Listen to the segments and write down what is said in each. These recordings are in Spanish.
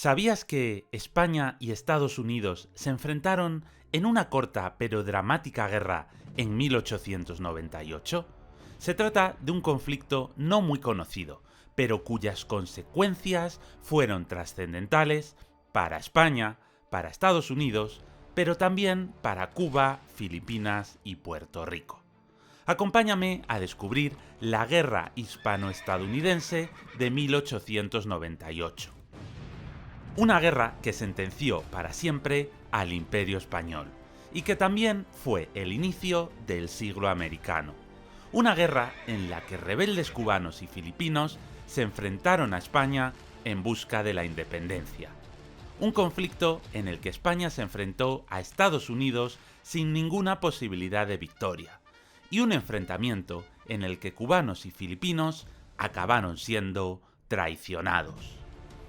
¿Sabías que España y Estados Unidos se enfrentaron en una corta pero dramática guerra en 1898? Se trata de un conflicto no muy conocido, pero cuyas consecuencias fueron trascendentales para España, para Estados Unidos, pero también para Cuba, Filipinas y Puerto Rico. Acompáñame a descubrir la Guerra Hispano-Estadounidense de 1898. Una guerra que sentenció para siempre al Imperio Español y que también fue el inicio del siglo americano. Una guerra en la que rebeldes cubanos y filipinos se enfrentaron a España en busca de la independencia. Un conflicto en el que España se enfrentó a Estados Unidos sin ninguna posibilidad de victoria. Y un enfrentamiento en el que cubanos y filipinos acabaron siendo traicionados.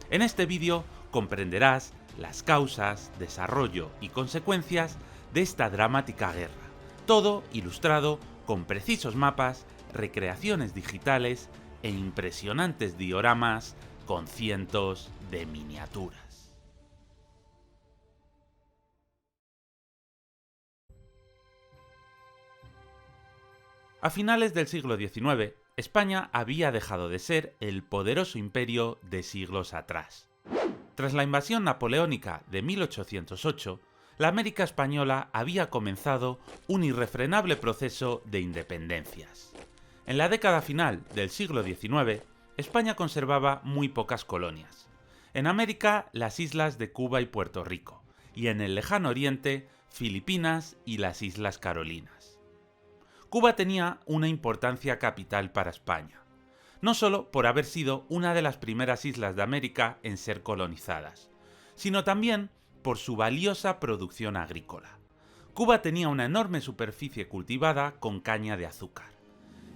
En este vídeo comprenderás las causas, desarrollo y consecuencias de esta dramática guerra, todo ilustrado con precisos mapas, recreaciones digitales e impresionantes dioramas con cientos de miniaturas. A finales del siglo XIX, España había dejado de ser el poderoso imperio de siglos atrás. Tras la invasión napoleónica de 1808, la América española había comenzado un irrefrenable proceso de independencias. En la década final del siglo XIX, España conservaba muy pocas colonias. En América, las islas de Cuba y Puerto Rico, y en el lejano oriente, Filipinas y las Islas Carolinas. Cuba tenía una importancia capital para España, no solo por haber sido una de las primeras islas de América en ser colonizadas, sino también por su valiosa producción agrícola. Cuba tenía una enorme superficie cultivada con caña de azúcar.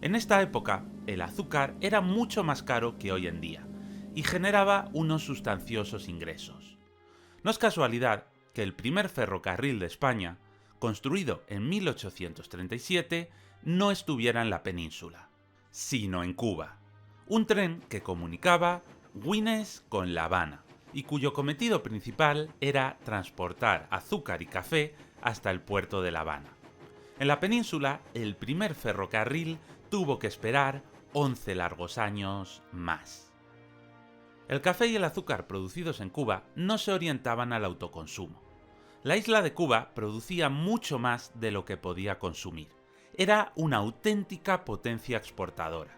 En esta época, el azúcar era mucho más caro que hoy en día y generaba unos sustanciosos ingresos. No es casualidad que el primer ferrocarril de España, construido en 1837, no estuviera en la península, sino en Cuba. Un tren que comunicaba Güines con La Habana y cuyo cometido principal era transportar azúcar y café hasta el puerto de La Habana. En la península, el primer ferrocarril tuvo que esperar 11 largos años más. El café y el azúcar producidos en Cuba no se orientaban al autoconsumo. La isla de Cuba producía mucho más de lo que podía consumir. Era una auténtica potencia exportadora.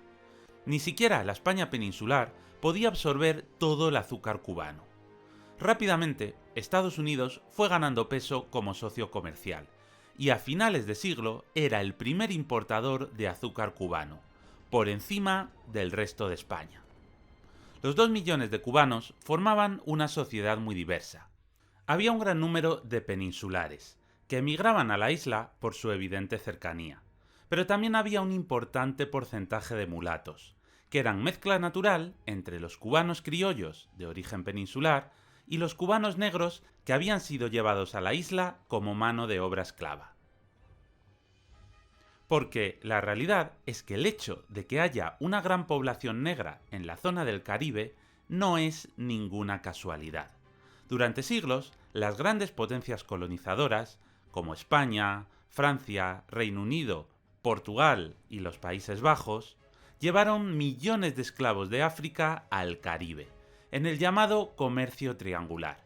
Ni siquiera la España peninsular podía absorber todo el azúcar cubano. Rápidamente, Estados Unidos fue ganando peso como socio comercial, y a finales de siglo era el primer importador de azúcar cubano, por encima del resto de España. Los 2 millones de cubanos formaban una sociedad muy diversa. Había un gran número de peninsulares, que emigraban a la isla por su evidente cercanía, pero también había un importante porcentaje de mulatos, que eran mezcla natural entre los cubanos criollos de origen peninsular y los cubanos negros que habían sido llevados a la isla como mano de obra esclava. Porque la realidad es que el hecho de que haya una gran población negra en la zona del Caribe no es ninguna casualidad. Durante siglos, las grandes potencias colonizadoras, como España, Francia, Reino Unido, Portugal y los Países Bajos, llevaron millones de esclavos de África al Caribe, en el llamado comercio triangular.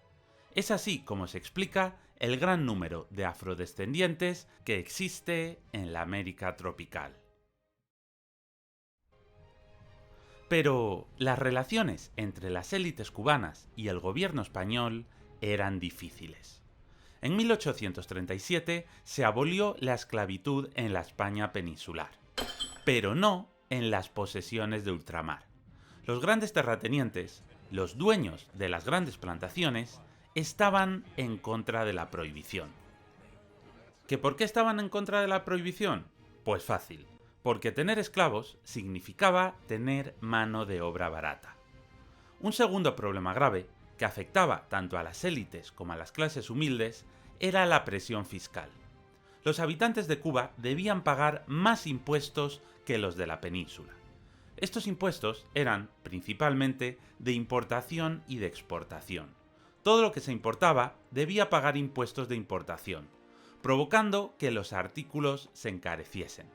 Es así como se explica el gran número de afrodescendientes que existe en la América tropical. Pero las relaciones entre las élites cubanas y el gobierno español eran difíciles. En 1837 se abolió la esclavitud en la España peninsular, pero no en las posesiones de ultramar. Los grandes terratenientes, los dueños de las grandes plantaciones, estaban en contra de la prohibición. ¿Que por qué estaban en contra de la prohibición? Pues fácil, porque tener esclavos significaba tener mano de obra barata. Un segundo problema grave, que afectaba tanto a las élites como a las clases humildes, era la presión fiscal. Los habitantes de Cuba debían pagar más impuestos que los de la península. Estos impuestos eran principalmente de importación y de exportación. Todo lo que se importaba debía pagar impuestos de importación, provocando que los artículos se encareciesen.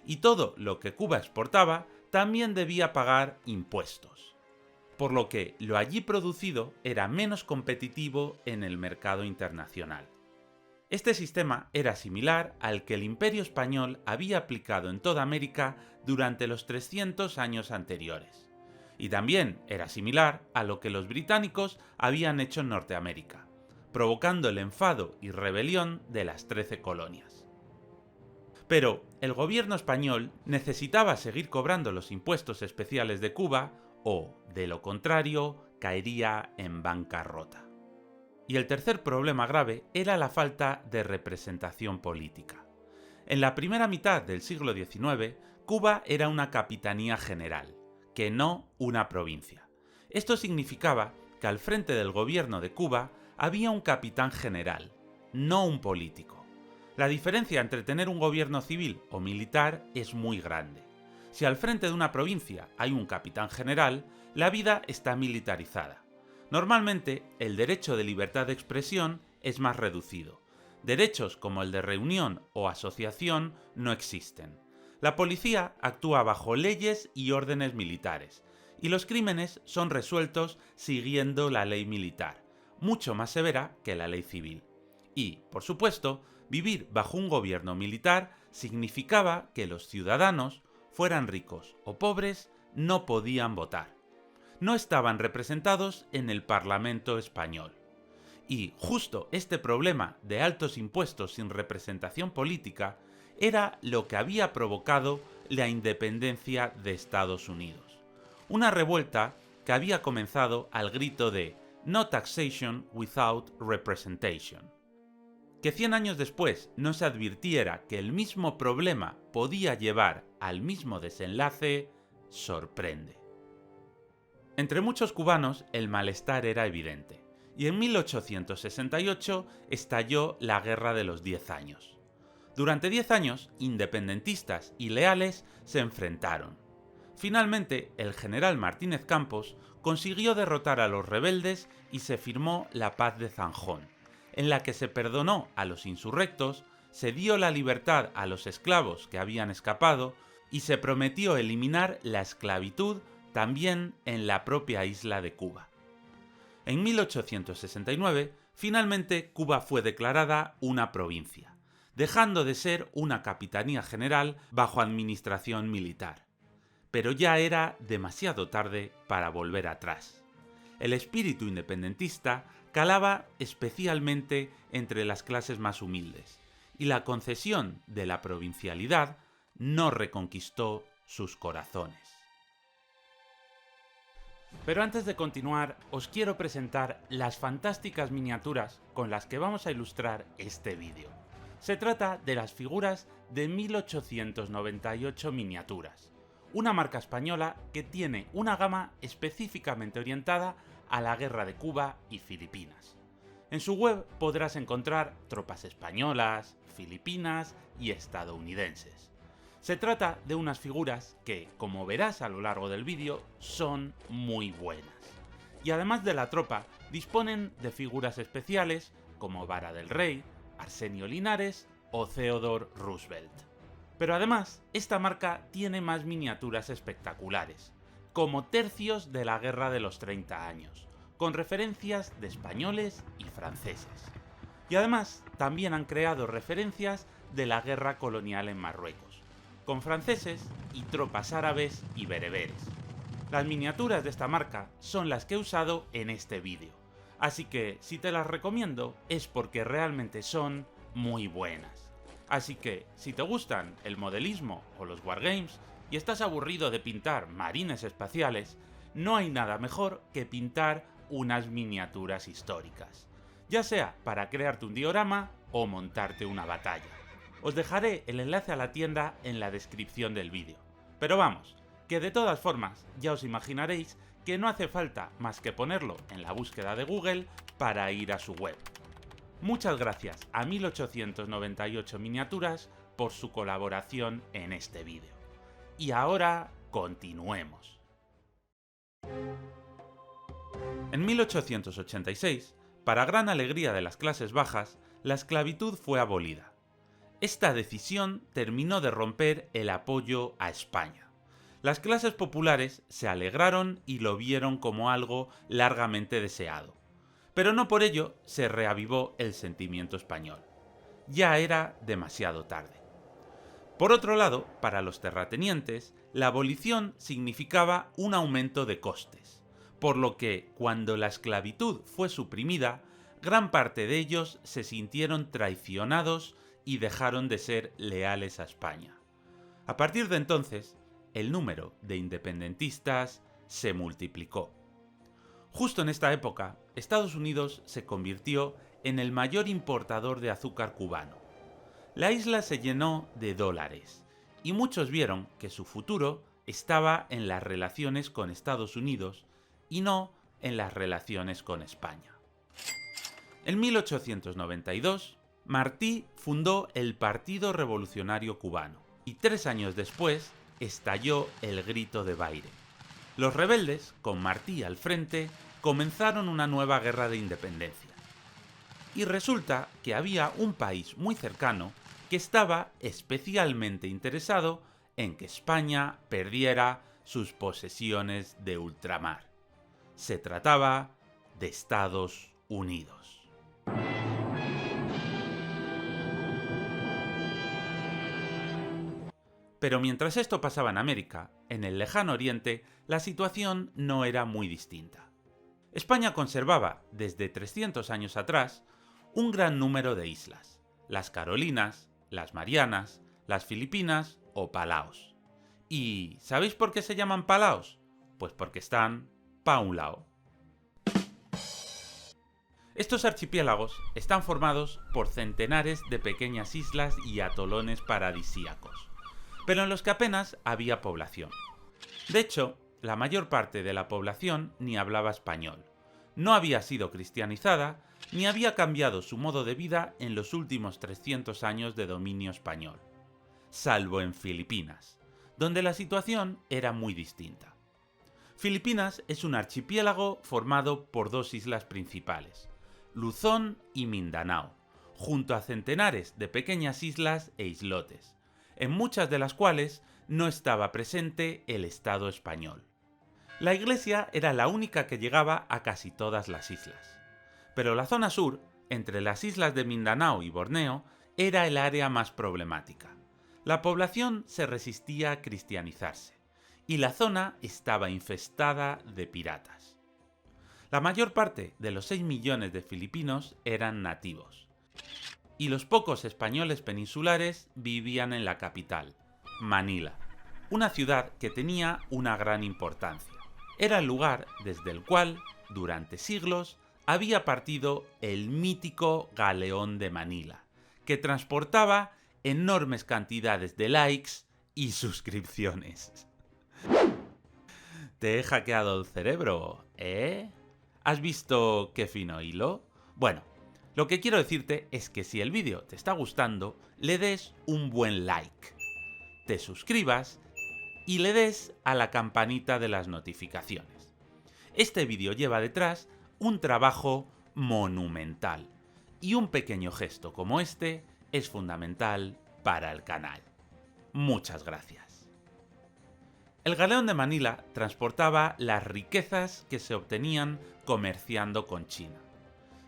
Y todo lo que Cuba exportaba también debía pagar impuestos, por lo que lo allí producido era menos competitivo en el mercado internacional. Este sistema era similar al que el Imperio Español había aplicado en toda América durante los 300 años anteriores. Y también era similar a lo que los británicos habían hecho en Norteamérica, provocando el enfado y rebelión de las 13 colonias. Pero el gobierno español necesitaba seguir cobrando los impuestos especiales de Cuba o, de lo contrario, caería en bancarrota. Y el tercer problema grave era la falta de representación política. En la primera mitad del siglo XIX, Cuba era una capitanía general, que no una provincia. Esto significaba que al frente del gobierno de Cuba había un capitán general, no un político. La diferencia entre tener un gobierno civil o militar es muy grande. Si al frente de una provincia hay un capitán general, la vida está militarizada. Normalmente, el derecho de libertad de expresión es más reducido. Derechos como el de reunión o asociación no existen. La policía actúa bajo leyes y órdenes militares, y los crímenes son resueltos siguiendo la ley militar, mucho más severa que la ley civil. Y, por supuesto, vivir bajo un gobierno militar significaba que los ciudadanos, fueran ricos o pobres, no podían votar. No estaban representados en el Parlamento español. Y justo este problema de altos impuestos sin representación política era lo que había provocado la independencia de Estados Unidos. Una revuelta que había comenzado al grito de "No taxation without representation". Que 100 años después no se advirtiera que el mismo problema podía llevar al mismo desenlace, sorprende. Entre muchos cubanos el malestar era evidente, y en 1868 estalló la Guerra de los 10 años. Durante 10 años, independentistas y leales se enfrentaron. Finalmente, el general Martínez Campos consiguió derrotar a los rebeldes y se firmó la Paz de Zanjón, en la que se perdonó a los insurrectos, se dio la libertad a los esclavos que habían escapado y se prometió eliminar la esclavitud también en la propia isla de Cuba. En 1869, finalmente Cuba fue declarada una provincia, dejando de ser una capitanía general bajo administración militar. Pero ya era demasiado tarde para volver atrás. El espíritu independentista calaba especialmente entre las clases más humildes, y la concesión de la provincialidad no reconquistó sus corazones. Pero antes de continuar, os quiero presentar las fantásticas miniaturas con las que vamos a ilustrar este vídeo. Se trata de las figuras de 1898 miniaturas, una marca española que tiene una gama específicamente orientada a la guerra de Cuba y Filipinas. En su web podrás encontrar tropas españolas, filipinas y estadounidenses. Se trata de unas figuras que, como verás a lo largo del vídeo, son muy buenas. Y además de la tropa, disponen de figuras especiales como Vara del Rey, Arsenio Linares o Theodore Roosevelt. Pero además, esta marca tiene más miniaturas espectaculares, como tercios de la Guerra de los 30 años, con referencias de españoles y franceses. Y además, también han creado referencias de la guerra colonial en Marruecos, con franceses y tropas árabes y bereberes. Las miniaturas de esta marca son las que he usado en este vídeo, así que si te las recomiendo es porque realmente son muy buenas. Así que si te gustan el modelismo o los wargames y estás aburrido de pintar marines espaciales, no hay nada mejor que pintar unas miniaturas históricas, ya sea para crearte un diorama o montarte una batalla. Os dejaré el enlace a la tienda en la descripción del vídeo. Pero vamos, que de todas formas ya os imaginaréis que no hace falta más que ponerlo en la búsqueda de Google para ir a su web. Muchas gracias a 1898 Miniaturas por su colaboración en este vídeo. Y ahora continuemos. En 1886, Para gran alegría de las clases bajas, la esclavitud fue abolida. Esta decisión terminó de romper el apoyo a España. Las clases populares se alegraron y lo vieron como algo largamente deseado. Pero no por ello se reavivó el sentimiento español. Ya era demasiado tarde. Por otro lado, para los terratenientes, la abolición significaba un aumento de costes, por lo que, cuando la esclavitud fue suprimida, gran parte de ellos se sintieron traicionados y dejaron de ser leales a España. A partir de entonces, el número de independentistas se multiplicó. Justo en esta época, Estados Unidos se convirtió en el mayor importador de azúcar cubano. La isla se llenó de dólares, y muchos vieron que su futuro estaba en las relaciones con Estados Unidos y no en las relaciones con España. En 1892, Martí fundó el Partido Revolucionario Cubano, y 3 años después estalló el Grito de Baile. Los rebeldes, con Martí al frente, comenzaron una nueva guerra de independencia. Y resulta que había un país muy cercano que estaba especialmente interesado en que España perdiera sus posesiones de ultramar. Se trataba de Estados Unidos. Pero mientras esto pasaba en América, en el lejano oriente, la situación no era muy distinta. España conservaba, desde 300 años atrás, un gran número de islas: las Carolinas, las Marianas, las Filipinas o Palaos. ¿Y sabéis por qué se llaman Palaos? Pues porque están pa' un lado. Estos archipiélagos están formados por centenares de pequeñas islas y atolones paradisíacos, pero en los que apenas había población. De hecho, la mayor parte de la población ni hablaba español, no había sido cristianizada, ni había cambiado su modo de vida en los últimos 300 años de dominio español, salvo en Filipinas, donde la situación era muy distinta. Filipinas es un archipiélago formado por 2 islas principales, Luzón y Mindanao, junto a centenares de pequeñas islas e islotes, en muchas de las cuales no estaba presente el Estado español. La Iglesia era la única que llegaba a casi todas las islas. Pero la zona sur, entre las islas de Mindanao y Borneo, era el área más problemática. La población se resistía a cristianizarse, y la zona estaba infestada de piratas. La mayor parte de los 6 millones de filipinos eran nativos, y los pocos españoles peninsulares vivían en la capital, Manila, una ciudad que tenía una gran importancia. Era el lugar desde el cual, durante siglos, había partido el mítico Galeón de Manila, que transportaba enormes cantidades de likes y suscripciones. ¿Te he hackeado el cerebro, eh? ¿Has visto qué fino hilo? Bueno, lo que quiero decirte es que si el vídeo te está gustando, le des un buen like, te suscribas y le des a la campanita de las notificaciones. Este vídeo lleva detrás un trabajo monumental, y un pequeño gesto como este es fundamental para el canal. Muchas gracias. El Galeón de Manila transportaba las riquezas que se obtenían comerciando con China.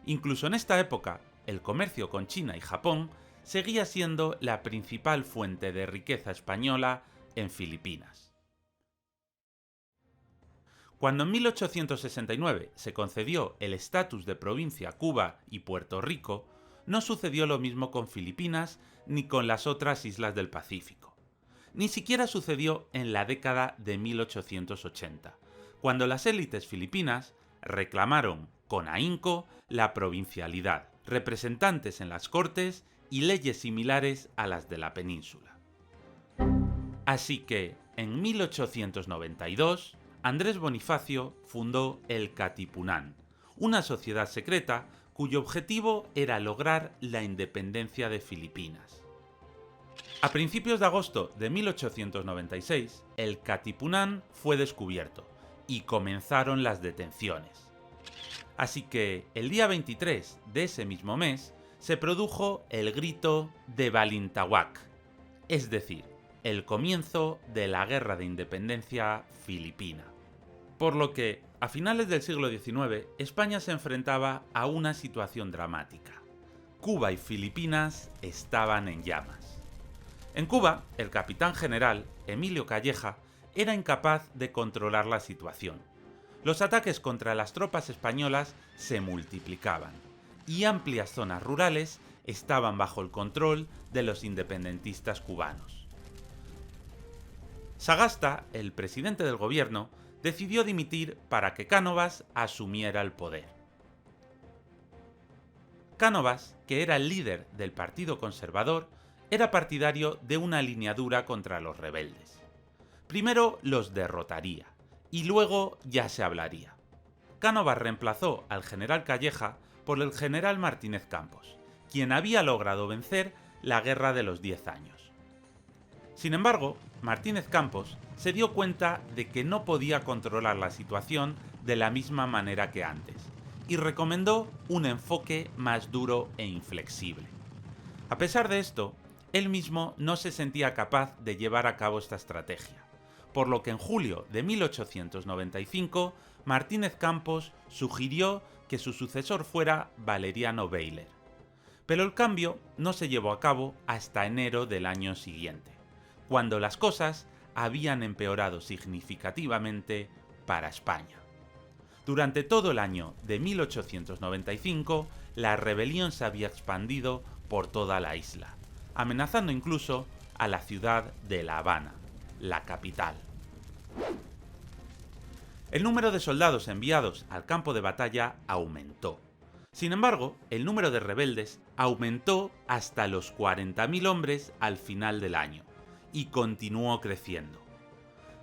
Incluso en esta época, el comercio con China y Japón seguía siendo la principal fuente de riqueza española en Filipinas. Cuando en 1869 se concedió el estatus de provincia a Cuba y Puerto Rico, no sucedió lo mismo con Filipinas ni con las otras islas del Pacífico. Ni siquiera sucedió en la década de 1880, cuando las élites filipinas reclamaron con ahínco la provincialidad, representantes en las cortes y leyes similares a las de la península. Así que, en 1892, Andrés Bonifacio fundó el Katipunan, una sociedad secreta cuyo objetivo era lograr la independencia de Filipinas. A principios de agosto de 1896, el Katipunan fue descubierto y comenzaron las detenciones. Así que el día 23 de ese mismo mes se produjo el grito de Balintawak, es decir, el comienzo de la Guerra de Independencia filipina. Por lo que, a finales del siglo XIX, España se enfrentaba a una situación dramática. Cuba y Filipinas estaban en llamas. En Cuba, el capitán general, Emilio Calleja, era incapaz de controlar la situación. Los ataques contra las tropas españolas se multiplicaban, y amplias zonas rurales estaban bajo el control de los independentistas cubanos. Sagasta, el presidente del gobierno, decidió dimitir para que Cánovas asumiera el poder. Cánovas, que era el líder del Partido Conservador, era partidario de una línea dura contra los rebeldes. Primero los derrotaría, y luego ya se hablaría. Cánovas reemplazó al general Calleja por el general Martínez Campos, quien había logrado vencer la Guerra de los 10 años. Sin embargo, Martínez Campos se dio cuenta de que no podía controlar la situación de la misma manera que antes, y recomendó un enfoque más duro e inflexible. A pesar de esto, él mismo no se sentía capaz de llevar a cabo esta estrategia, por lo que en julio de 1895 Martínez Campos sugirió que su sucesor fuera Valeriano Bayler. Pero el cambio no se llevó a cabo hasta enero del año siguiente, cuando las cosas habían empeorado significativamente para España. Durante todo el año de 1895, la rebelión se había expandido por toda la isla, amenazando incluso a la ciudad de La Habana, la capital. El número de soldados enviados al campo de batalla aumentó. Sin embargo, el número de rebeldes aumentó hasta los 40.000 hombres al final del año, y continuó creciendo.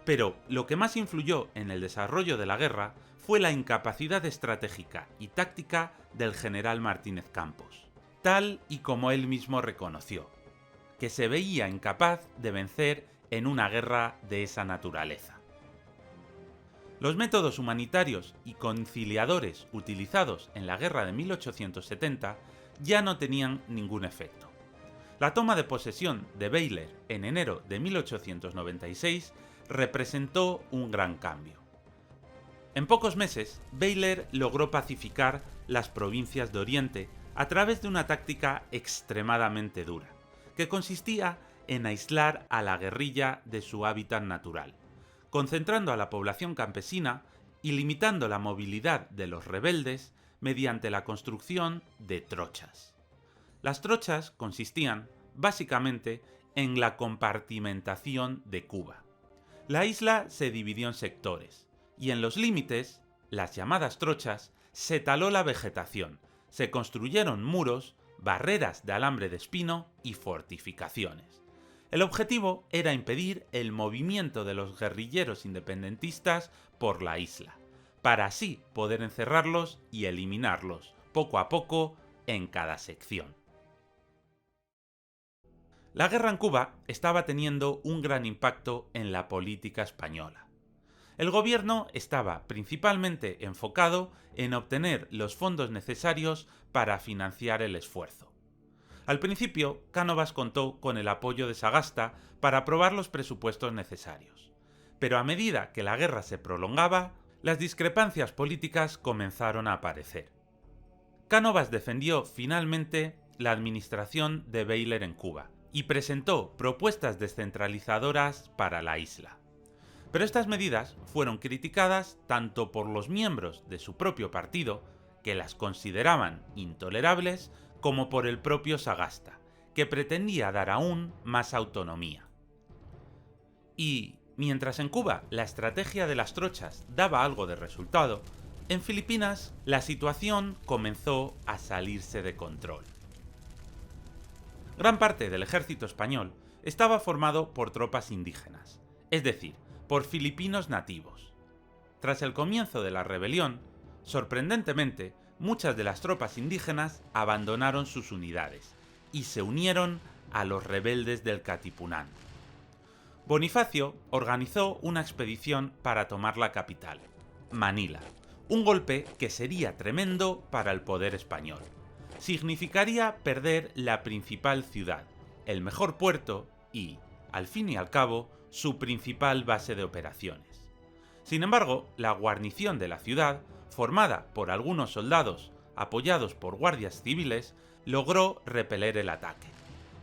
Pero lo que más influyó en el desarrollo de la guerra fue la incapacidad estratégica y táctica del general Martínez Campos, tal y como él mismo reconoció, que se veía incapaz de vencer en una guerra de esa naturaleza. Los métodos humanitarios y conciliadores utilizados en la guerra de 1870 ya no tenían ningún efecto. La toma de posesión de Bayler en enero de 1896 representó un gran cambio. En pocos meses, Bayler logró pacificar las provincias de Oriente a través de una táctica extremadamente dura, que consistía en aislar a la guerrilla de su hábitat natural, concentrando a la población campesina y limitando la movilidad de los rebeldes mediante la construcción de trochas. Las trochas consistían, básicamente, en la compartimentación de Cuba. La isla se dividió en sectores, y en los límites, las llamadas trochas, se taló la vegetación, se construyeron muros, barreras de alambre de espino y fortificaciones. El objetivo era impedir el movimiento de los guerrilleros independentistas por la isla, para así poder encerrarlos y eliminarlos, poco a poco, en cada sección. La guerra en Cuba estaba teniendo un gran impacto en la política española. El gobierno estaba principalmente enfocado en obtener los fondos necesarios para financiar el esfuerzo. Al principio, Cánovas contó con el apoyo de Sagasta para aprobar los presupuestos necesarios. Pero a medida que la guerra se prolongaba, las discrepancias políticas comenzaron a aparecer. Cánovas defendió finalmente la administración de Bayler en Cuba y presentó propuestas descentralizadoras para la isla. Pero estas medidas fueron criticadas tanto por los miembros de su propio partido, que las consideraban intolerables, como por el propio Sagasta, que pretendía dar aún más autonomía. Y, mientras en Cuba la estrategia de las trochas daba algo de resultado, en Filipinas la situación comenzó a salirse de control. Gran parte del ejército español estaba formado por tropas indígenas, es decir, por filipinos nativos. Tras el comienzo de la rebelión, sorprendentemente, muchas de las tropas indígenas abandonaron sus unidades y se unieron a los rebeldes del Katipunan. Bonifacio organizó una expedición para tomar la capital, Manila, Un golpe que sería tremendo para el poder español. Significaría perder la principal ciudad, el mejor puerto y, al fin y al cabo, su principal base de operaciones. Sin embargo, la guarnición de la ciudad, formada por algunos soldados apoyados por guardias civiles, logró repeler el ataque.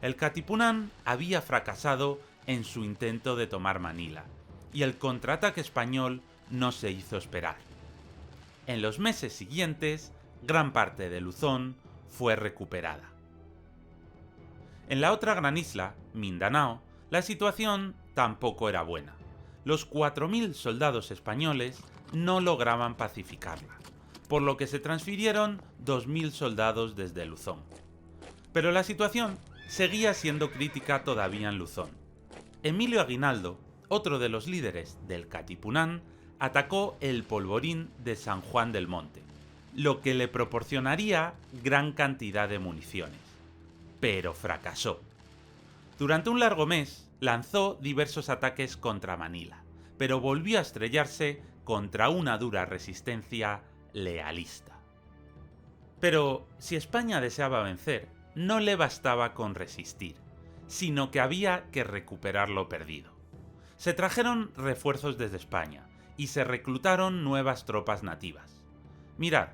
El Katipunan había fracasado en su intento de tomar Manila, y el contraataque español no se hizo esperar. En los meses siguientes, gran parte de Luzón fue recuperada. En la otra gran isla, Mindanao, la situación tampoco era buena. Los 4.000 soldados españoles no lograban pacificarla, por lo que se transfirieron 2.000 soldados desde Luzón. Pero la situación seguía siendo crítica todavía en Luzón. Emilio Aguinaldo, otro de los líderes del Katipunan, atacó el polvorín de San Juan del Monte, lo que le proporcionaría gran cantidad de municiones. Pero fracasó. Durante un largo mes lanzó diversos ataques contra Manila, pero volvió a estrellarse contra una dura resistencia lealista. Pero si España deseaba vencer, no le bastaba con resistir, sino que había que recuperar lo perdido. Se trajeron refuerzos desde España y se reclutaron nuevas tropas nativas. Mirad,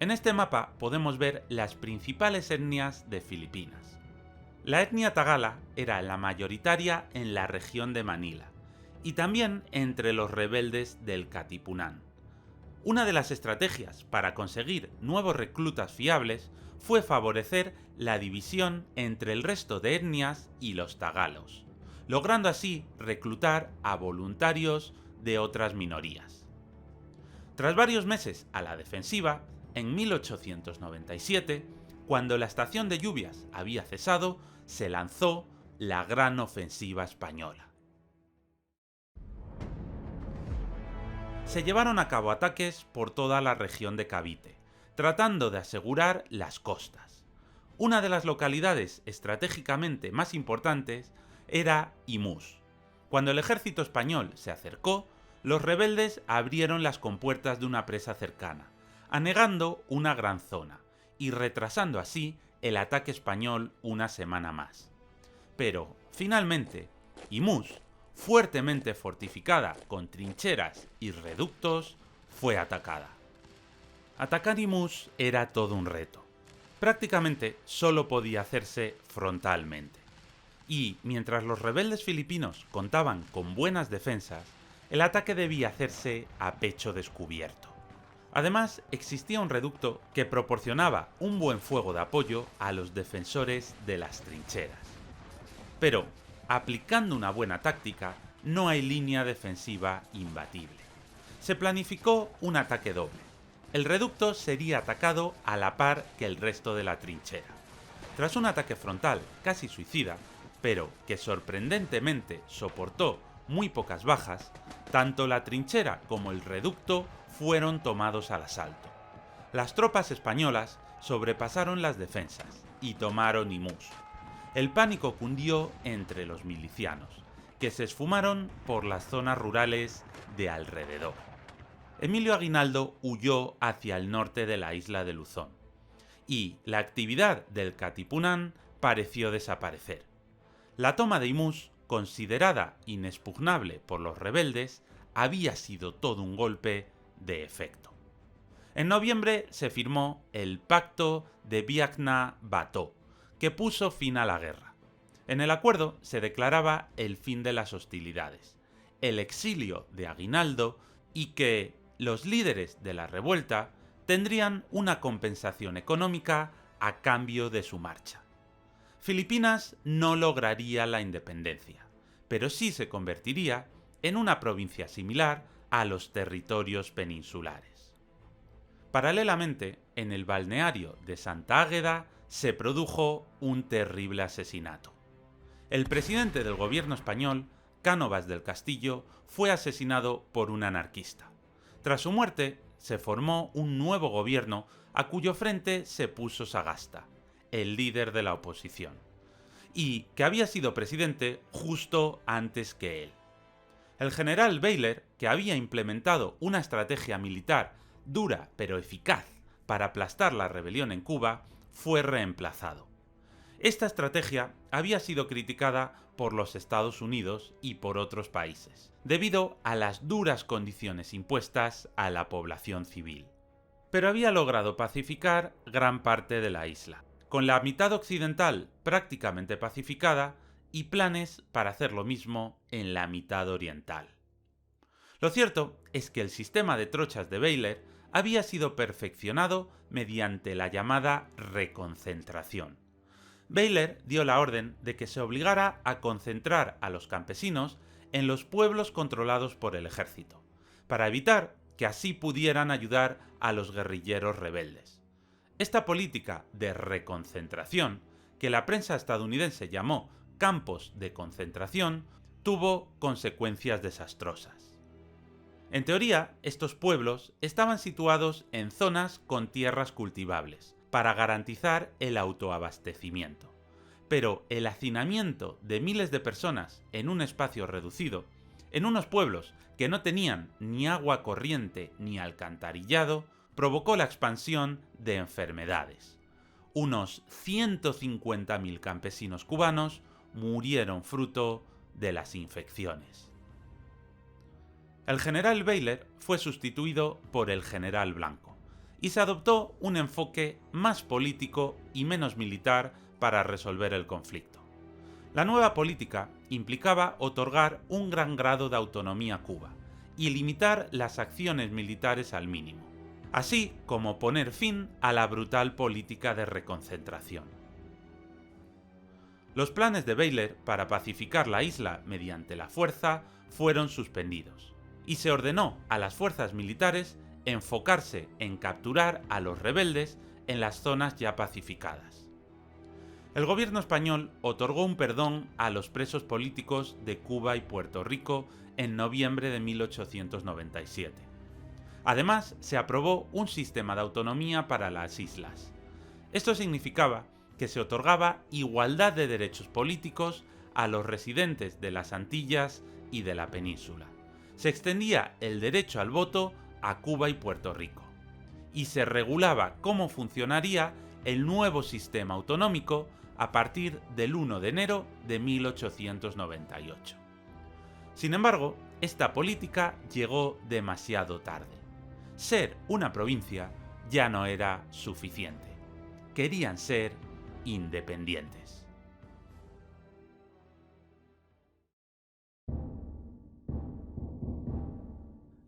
en este mapa podemos ver las principales etnias de Filipinas. La etnia tagala era la mayoritaria en la región de Manila, y también entre los rebeldes del Katipunan. Una de las estrategias para conseguir nuevos reclutas fiables fue favorecer la división entre el resto de etnias y los tagalos, logrando así reclutar a voluntarios de otras minorías. Tras varios meses a la defensiva, en 1897, cuando la estación de lluvias había cesado, se lanzó la Gran Ofensiva Española. Se llevaron a cabo ataques por toda la región de Cavite, tratando de asegurar las costas. Una de las localidades estratégicamente más importantes era Imús. Cuando el ejército español se acercó, los rebeldes abrieron las compuertas de una presa cercana, anegando una gran zona, y retrasando así el ataque español una semana más. Pero, finalmente, Imús, fuertemente fortificada con trincheras y reductos, fue atacada. Atacar Imús era todo un reto. Prácticamente solo podía hacerse frontalmente. Y, mientras los rebeldes filipinos contaban con buenas defensas, el ataque debía hacerse a pecho descubierto. Además, existía un reducto que proporcionaba un buen fuego de apoyo a los defensores de las trincheras. Pero, aplicando una buena táctica, no hay línea defensiva imbatible. Se planificó un ataque doble. El reducto sería atacado a la par que el resto de la trinchera. Tras un ataque frontal casi suicida, pero que sorprendentemente soportó muy pocas bajas, tanto la trinchera como el reducto fueron tomados al asalto. Las tropas españolas sobrepasaron las defensas y tomaron Imús. El pánico cundió entre los milicianos, que se esfumaron por las zonas rurales de alrededor. Emilio Aguinaldo huyó hacia el norte de la isla de Luzón, y la actividad del Katipunan pareció desaparecer. La toma de Imús, considerada inexpugnable por los rebeldes, había sido todo un golpe de efecto. En noviembre se firmó el Pacto de Biakna-Bato, que puso fin a la guerra. En el acuerdo se declaraba el fin de las hostilidades, el exilio de Aguinaldo y que los líderes de la revuelta tendrían una compensación económica a cambio de su marcha. Filipinas no lograría la independencia, pero sí se convertiría en una provincia similar a los territorios peninsulares. Paralelamente, en el balneario de Santa Águeda se produjo un terrible asesinato. El presidente del gobierno español, Cánovas del Castillo, fue asesinado por un anarquista. Tras su muerte, se formó un nuevo gobierno a cuyo frente se puso Sagasta, el líder de la oposición, y que había sido presidente justo antes que él. El general Bayler, que había implementado una estrategia militar dura pero eficaz para aplastar la rebelión en Cuba, fue reemplazado. Esta estrategia había sido criticada por los Estados Unidos y por otros países, debido a las duras condiciones impuestas a la población civil. Pero había logrado pacificar gran parte de la isla, con la mitad occidental prácticamente pacificada y planes para hacer lo mismo en la mitad oriental. Lo cierto es que el sistema de trochas de Baylor había sido perfeccionado mediante la llamada reconcentración. Baylor dio la orden de que se obligara a concentrar a los campesinos en los pueblos controlados por el ejército, para evitar que así pudieran ayudar a los guerrilleros rebeldes. Esta política de reconcentración, que la prensa estadounidense llamó campos de concentración, tuvo consecuencias desastrosas. En teoría, estos pueblos estaban situados en zonas con tierras cultivables, para garantizar el autoabastecimiento. Pero el hacinamiento de miles de personas en un espacio reducido, en unos pueblos que no tenían ni agua corriente ni alcantarillado, provocó la expansión de enfermedades. Unos 150.000 campesinos cubanos murieron fruto de las infecciones. El general Baylor fue sustituido por el general Blanco, y se adoptó un enfoque más político y menos militar para resolver el conflicto. La nueva política implicaba otorgar un gran grado de autonomía a Cuba y limitar las acciones militares al mínimo, así como poner fin a la brutal política de reconcentración. Los planes de Baylor para pacificar la isla mediante la fuerza fueron suspendidos, y se ordenó a las fuerzas militares enfocarse en capturar a los rebeldes en las zonas ya pacificadas. El gobierno español otorgó un perdón a los presos políticos de Cuba y Puerto Rico en noviembre de 1897. Además, se aprobó un sistema de autonomía para las islas. Esto significaba que se otorgaba igualdad de derechos políticos a los residentes de las Antillas y de la península. Se extendía el derecho al voto a Cuba y Puerto Rico, y se regulaba cómo funcionaría el nuevo sistema autonómico a partir del 1 de enero de 1898. Sin embargo, esta política llegó demasiado tarde. Ser una provincia ya no era suficiente. Querían ser independientes.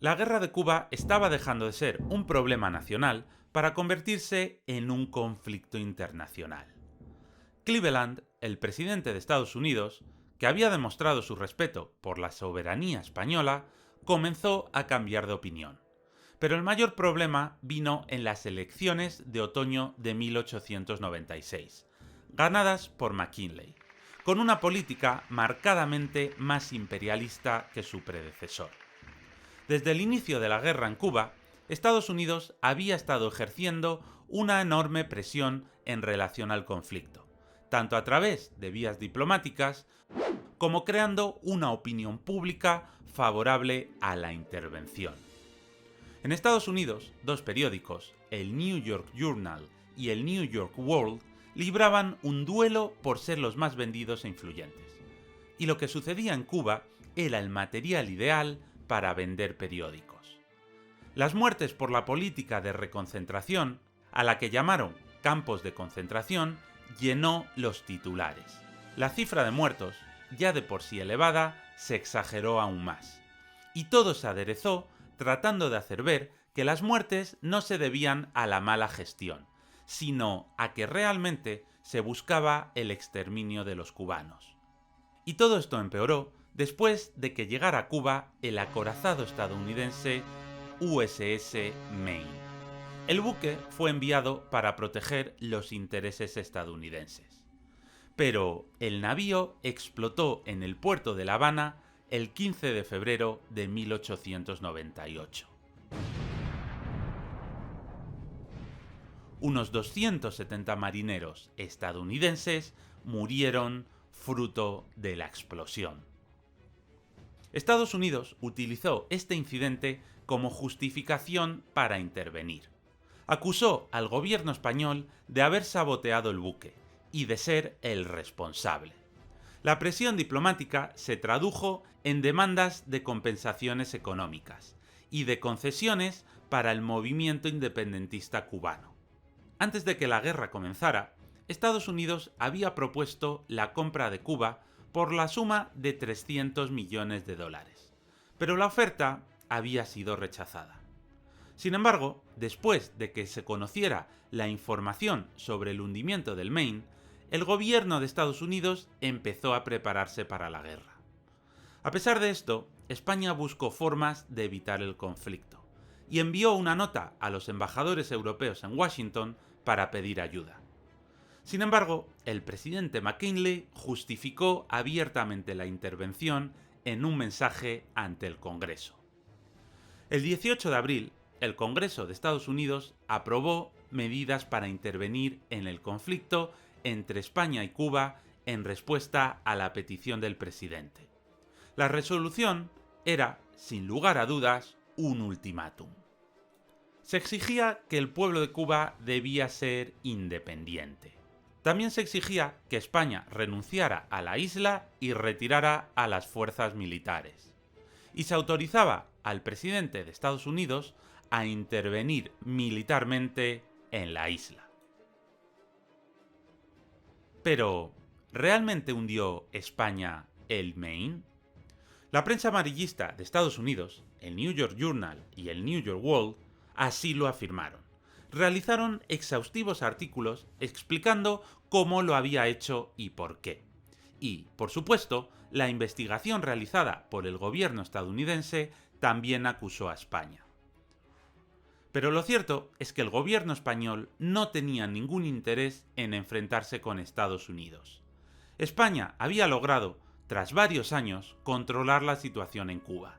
La guerra de Cuba estaba dejando de ser un problema nacional para convertirse en un conflicto internacional. Cleveland, el presidente de Estados Unidos, que había demostrado su respeto por la soberanía española, comenzó a cambiar de opinión. Pero el mayor problema vino en las elecciones de otoño de 1896, ganadas por McKinley, con una política marcadamente más imperialista que su predecesor. Desde el inicio de la guerra en Cuba, Estados Unidos había estado ejerciendo una enorme presión en relación al conflicto, tanto a través de vías diplomáticas como creando una opinión pública favorable a la intervención. En Estados Unidos, dos periódicos, el New York Journal y el New York World, libraban un duelo por ser los más vendidos e influyentes. Y lo que sucedía en Cuba era el material ideal para vender periódicos. Las muertes por la política de reconcentración, a la que llamaron campos de concentración, llenó los titulares. La cifra de muertos, ya de por sí elevada, se exageró aún más. Y todo se aderezó tratando de hacer ver que las muertes no se debían a la mala gestión, sino a que realmente se buscaba el exterminio de los cubanos. Y todo esto empeoró después de que llegara a Cuba el acorazado estadounidense USS Maine. El buque fue enviado para proteger los intereses estadounidenses. Pero el navío explotó en el puerto de La Habana el 15 de febrero de 1898. Unos 270 marineros estadounidenses murieron fruto de la explosión. Estados Unidos utilizó este incidente como justificación para intervenir. Acusó al gobierno español de haber saboteado el buque y de ser el responsable. La presión diplomática se tradujo en demandas de compensaciones económicas y de concesiones para el movimiento independentista cubano. Antes de que la guerra comenzara, Estados Unidos había propuesto la compra de Cuba por la suma de 300 millones de dólares, pero la oferta había sido rechazada. Sin embargo, después de que se conociera la información sobre el hundimiento del Maine, el gobierno de Estados Unidos empezó a prepararse para la guerra. A pesar de esto, España buscó formas de evitar el conflicto y envió una nota a los embajadores europeos en Washington para pedir ayuda. Sin embargo, el presidente McKinley justificó abiertamente la intervención en un mensaje ante el Congreso. El 18 de abril, el Congreso de Estados Unidos aprobó medidas para intervenir en el conflicto entre España y Cuba en respuesta a la petición del presidente. La resolución era, sin lugar a dudas, un ultimátum. Se exigía que el pueblo de Cuba debía ser independiente. También se exigía que España renunciara a la isla y retirara a las fuerzas militares. Y se autorizaba al presidente de Estados Unidos a intervenir militarmente en la isla. Pero, ¿realmente hundió España el Maine? La prensa amarillista de Estados Unidos, el New York Journal y el New York World, así lo afirmaron. Realizaron exhaustivos artículos explicando cómo lo había hecho y por qué. Y, por supuesto, la investigación realizada por el gobierno estadounidense también acusó a España. Pero lo cierto es que el gobierno español no tenía ningún interés en enfrentarse con Estados Unidos. España había logrado, tras varios años, controlar la situación en Cuba.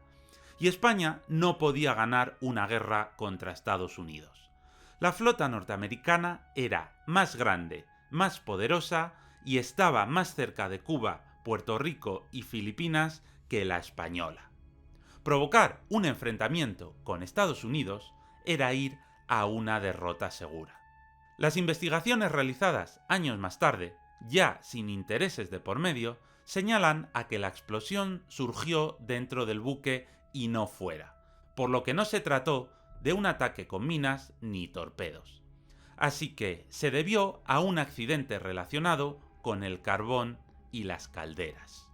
Y España no podía ganar una guerra contra Estados Unidos. La flota norteamericana era más grande, más poderosa y estaba más cerca de Cuba, Puerto Rico y Filipinas que la española. Provocar un enfrentamiento con Estados Unidos era ir a una derrota segura. Las investigaciones realizadas años más tarde, ya sin intereses de por medio, señalan a que la explosión surgió dentro del buque y no fuera, por lo que no se trató de un ataque con minas ni torpedos. Así que se debió a un accidente relacionado con el carbón y las calderas.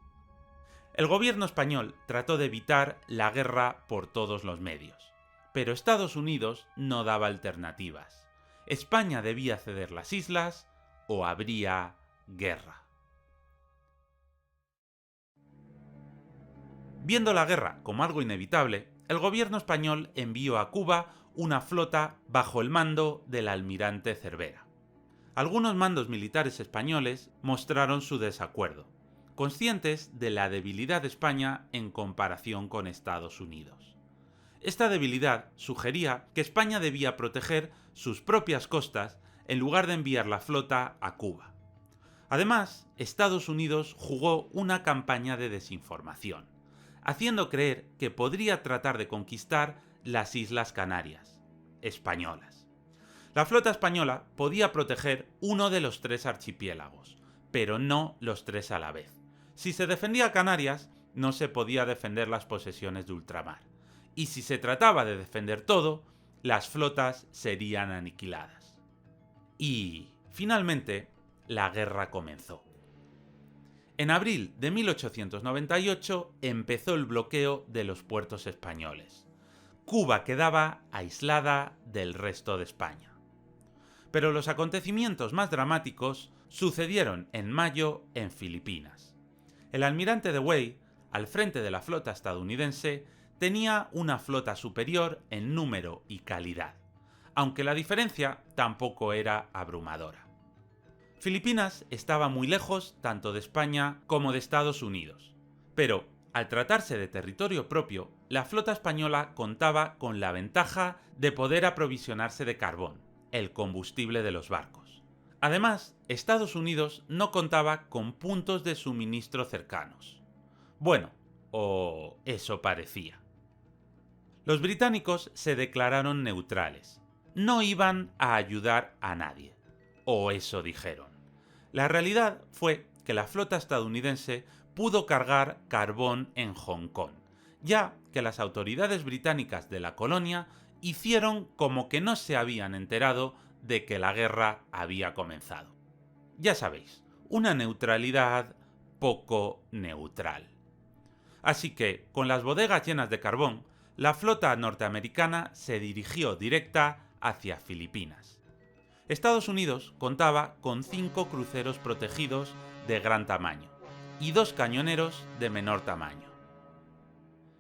El gobierno español trató de evitar la guerra por todos los medios, pero Estados Unidos no daba alternativas. España debía ceder las islas o habría guerra. Viendo la guerra como algo inevitable, el gobierno español envió a Cuba una flota bajo el mando del almirante Cervera. Algunos mandos militares españoles mostraron su desacuerdo, conscientes de la debilidad de España en comparación con Estados Unidos. Esta debilidad sugería que España debía proteger sus propias costas en lugar de enviar la flota a Cuba. Además, Estados Unidos jugó una campaña de desinformación, haciendo creer que podría tratar de conquistar las Islas Canarias, españolas. La flota española podía proteger uno de los 3 archipiélagos, pero no los 3 a la vez. Si se defendía Canarias, no se podía defender las posesiones de ultramar. Y si se trataba de defender todo, las flotas serían aniquiladas. Y, finalmente, la guerra comenzó. En abril de 1898 empezó el bloqueo de los puertos españoles. Cuba quedaba aislada del resto de España. Pero los acontecimientos más dramáticos sucedieron en mayo en Filipinas. El almirante Dewey, al frente de la flota estadounidense, tenía una flota superior en número y calidad, aunque la diferencia tampoco era abrumadora. Filipinas estaba muy lejos tanto de España como de Estados Unidos, pero al tratarse de territorio propio, la flota española contaba con la ventaja de poder aprovisionarse de carbón, el combustible de los barcos. Además, Estados Unidos no contaba con puntos de suministro cercanos. Bueno, o eso parecía. Los británicos se declararon neutrales. No iban a ayudar a nadie. O eso dijeron. La realidad fue que la flota estadounidense pudo cargar carbón en Hong Kong, ya que las autoridades británicas de la colonia hicieron como que no se habían enterado de que la guerra había comenzado. Ya sabéis, una neutralidad poco neutral. Así que, con las bodegas llenas de carbón, la flota norteamericana se dirigió directa hacia Filipinas. Estados Unidos contaba con 5 cruceros protegidos de gran tamaño y 2 cañoneros de menor tamaño.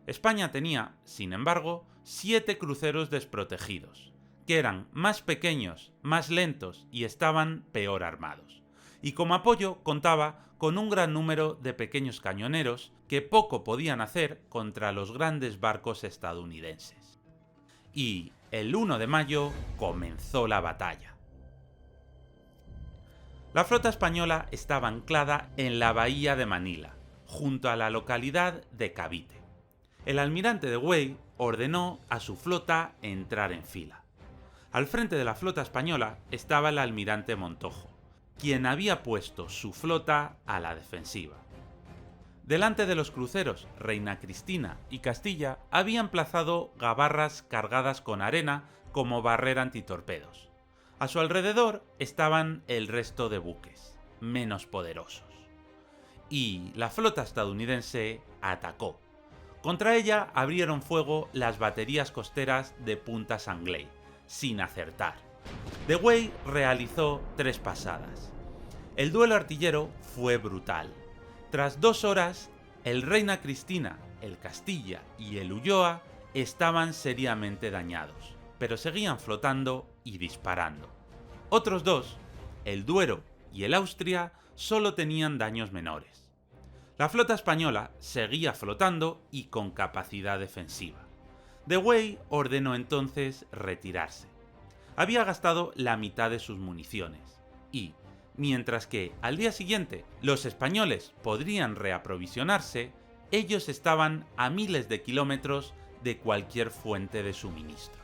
España tenía, sin embargo, 7 cruceros desprotegidos, que eran más pequeños, más lentos y estaban peor armados. Y como apoyo contaba con un gran número de pequeños cañoneros que poco podían hacer contra los grandes barcos estadounidenses. Y el 1 de mayo comenzó la batalla. La flota española estaba anclada en la bahía de Manila, junto a la localidad de Cavite. El almirante de Wei ordenó a su flota entrar en fila. Al frente de la flota española estaba el almirante Montojo, quien había puesto su flota a la defensiva. Delante de los cruceros Reina Cristina y Castilla había emplazado gabarras cargadas con arena como barrera antitorpedos. A su alrededor estaban el resto de buques, menos poderosos. Y la flota estadounidense atacó. Contra ella abrieron fuego las baterías costeras de Punta Sangley, sin acertar. De Wei realizó 3 pasadas. El duelo artillero fue brutal. Tras 2 horas, el Reina Cristina, el Castilla y el Ulloa estaban seriamente dañados, pero seguían flotando y disparando. Otros 2, el Duero y el Austria, solo tenían daños menores. La flota española seguía flotando y con capacidad defensiva. De Wei ordenó entonces retirarse. Había gastado la mitad de sus municiones y, mientras que al día siguiente los españoles podrían reaprovisionarse, ellos estaban a miles de kilómetros de cualquier fuente de suministros.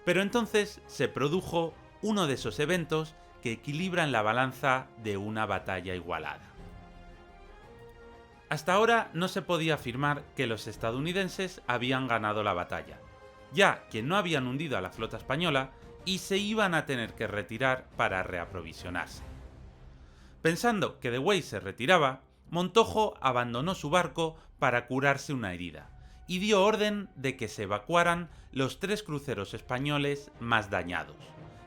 Pero entonces se produjo uno de esos eventos que equilibran la balanza de una batalla igualada. Hasta ahora no se podía afirmar que los estadounidenses habían ganado la batalla, ya que no habían hundido a la flota española y se iban a tener que retirar para reaprovisionarse. Pensando que de Wei se retiraba, Montojo abandonó su barco para curarse una herida y dio orden de que se evacuaran los 3 cruceros españoles más dañados,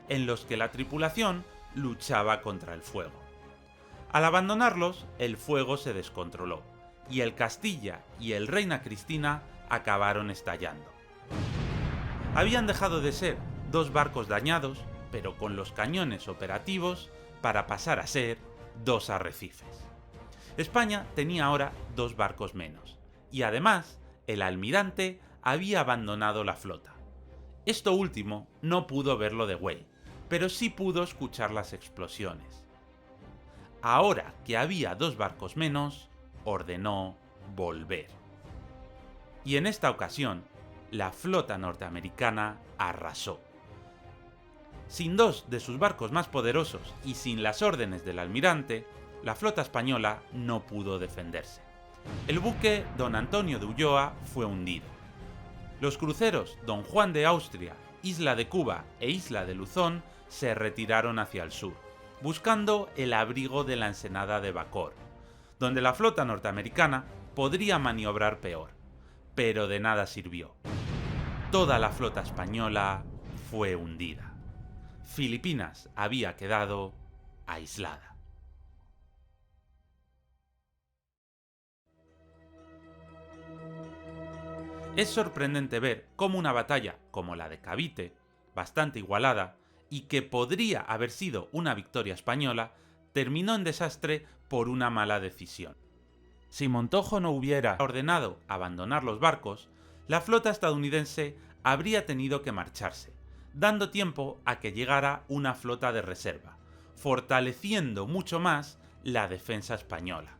en los que la tripulación luchaba contra el fuego. Al abandonarlos, el fuego se descontroló, y el Castilla y el Reina Cristina acabaron estallando. Habían dejado de ser 2 barcos dañados, pero con los cañones operativos, para pasar a ser 2 arrecifes. España tenía ahora 2 barcos menos, y además, el almirante había abandonado la flota. Esto último no pudo verlo de Wei, pero sí pudo escuchar las explosiones. Ahora que había 2 barcos menos, ordenó volver. Y en esta ocasión, la flota norteamericana arrasó. Sin 2 de sus barcos más poderosos y sin las órdenes del almirante, la flota española no pudo defenderse. El buque Don Antonio de Ulloa fue hundido. Los cruceros Don Juan de Austria, Isla de Cuba e Isla de Luzón se retiraron hacia el sur, buscando el abrigo de la ensenada de Bacor, donde la flota norteamericana podría maniobrar peor, pero de nada sirvió. Toda la flota española fue hundida. Filipinas había quedado aislada. Es sorprendente ver cómo una batalla como la de Cavite, bastante igualada, y que podría haber sido una victoria española, terminó en desastre por una mala decisión. Si Montojo no hubiera ordenado abandonar los barcos, la flota estadounidense habría tenido que marcharse, dando tiempo a que llegara una flota de reserva, fortaleciendo mucho más la defensa española.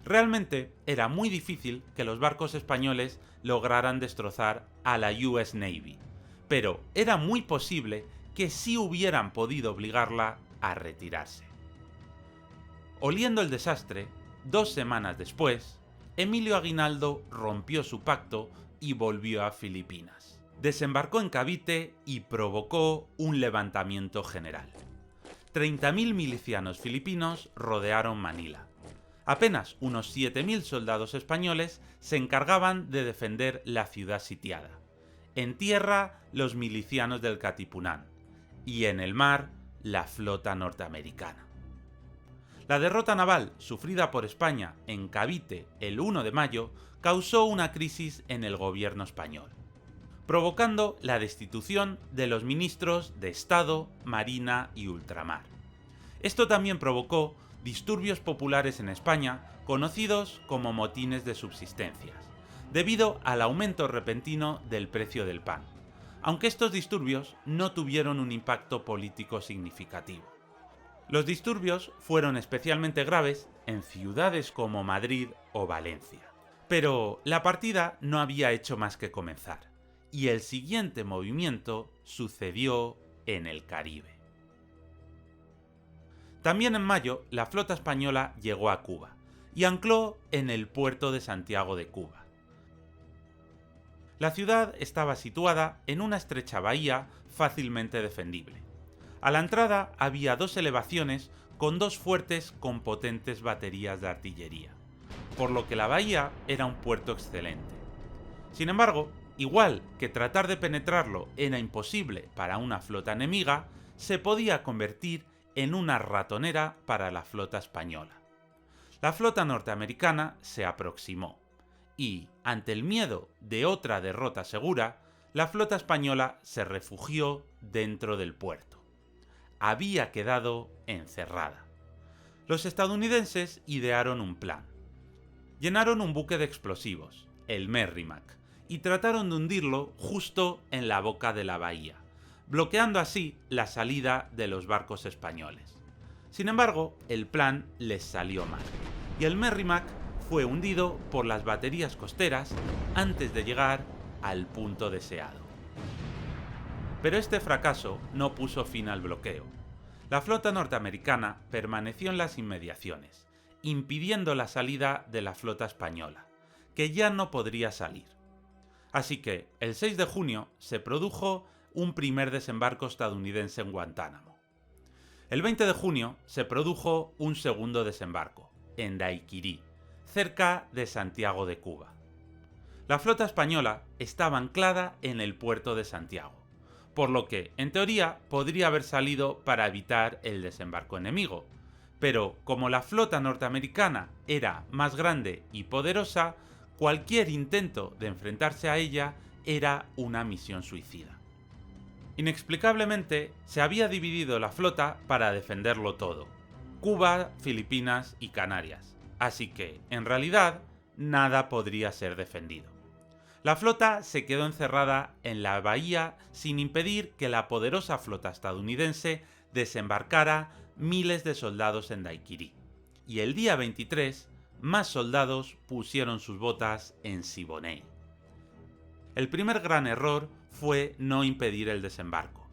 Realmente era muy difícil que los barcos españoles lograran destrozar a la US Navy, pero era muy posible que sí hubieran podido obligarla a retirarse. Oliendo el desastre, 2 semanas después, Emilio Aguinaldo rompió su pacto y volvió a Filipinas. Desembarcó en Cavite y provocó un levantamiento general. 30.000 milicianos filipinos rodearon Manila. Apenas unos 7.000 soldados españoles se encargaban de defender la ciudad sitiada. En tierra, los milicianos del Katipunan, y en el mar, la flota norteamericana. La derrota naval sufrida por España en Cavite el 1 de mayo causó una crisis en el gobierno español, provocando la destitución de los ministros de Estado, Marina y Ultramar. Esto también provocó disturbios populares en España, conocidos como motines de subsistencias, debido al aumento repentino del precio del pan, aunque estos disturbios no tuvieron un impacto político significativo. Los disturbios fueron especialmente graves en ciudades como Madrid o Valencia. Pero la partida no había hecho más que comenzar, y el siguiente movimiento sucedió en el Caribe. También en mayo, la flota española llegó a Cuba y ancló en el puerto de Santiago de Cuba. La ciudad estaba situada en una estrecha bahía fácilmente defendible. A la entrada había 2 elevaciones con 2 fuertes con potentes baterías de artillería, por lo que la bahía era un puerto excelente. Sin embargo, igual que tratar de penetrarlo era imposible para una flota enemiga, se podía convertir en una ratonera para la flota española. La flota norteamericana se aproximó y, ante el miedo de otra derrota segura, la flota española se refugió dentro del puerto. Había quedado encerrada. Los estadounidenses idearon un plan. Llenaron un buque de explosivos, el Merrimack, y trataron de hundirlo justo en la boca de la bahía, bloqueando así la salida de los barcos españoles. Sin embargo, el plan les salió mal, y el Merrimack fue hundido por las baterías costeras antes de llegar al punto deseado. Pero este fracaso no puso fin al bloqueo. La flota norteamericana permaneció en las inmediaciones, impidiendo la salida de la flota española, que ya no podría salir. Así que, el 6 de junio, se produjo un primer desembarco estadounidense en Guantánamo. El 20 de junio se produjo un segundo desembarco, en Daiquiri, cerca de Santiago de Cuba. La flota española estaba anclada en el puerto de Santiago, por lo que, en teoría, podría haber salido para evitar el desembarco enemigo, pero como la flota norteamericana era más grande y poderosa, cualquier intento de enfrentarse a ella era una misión suicida. Inexplicablemente, se había dividido la flota para defenderlo todo: Cuba, Filipinas y Canarias, así que, en realidad, nada podría ser defendido. La flota se quedó encerrada en la bahía sin impedir que la poderosa flota estadounidense desembarcara miles de soldados en Daiquiri, y el día 23 más soldados pusieron sus botas en Siboney. El primer gran error fue no impedir el desembarco.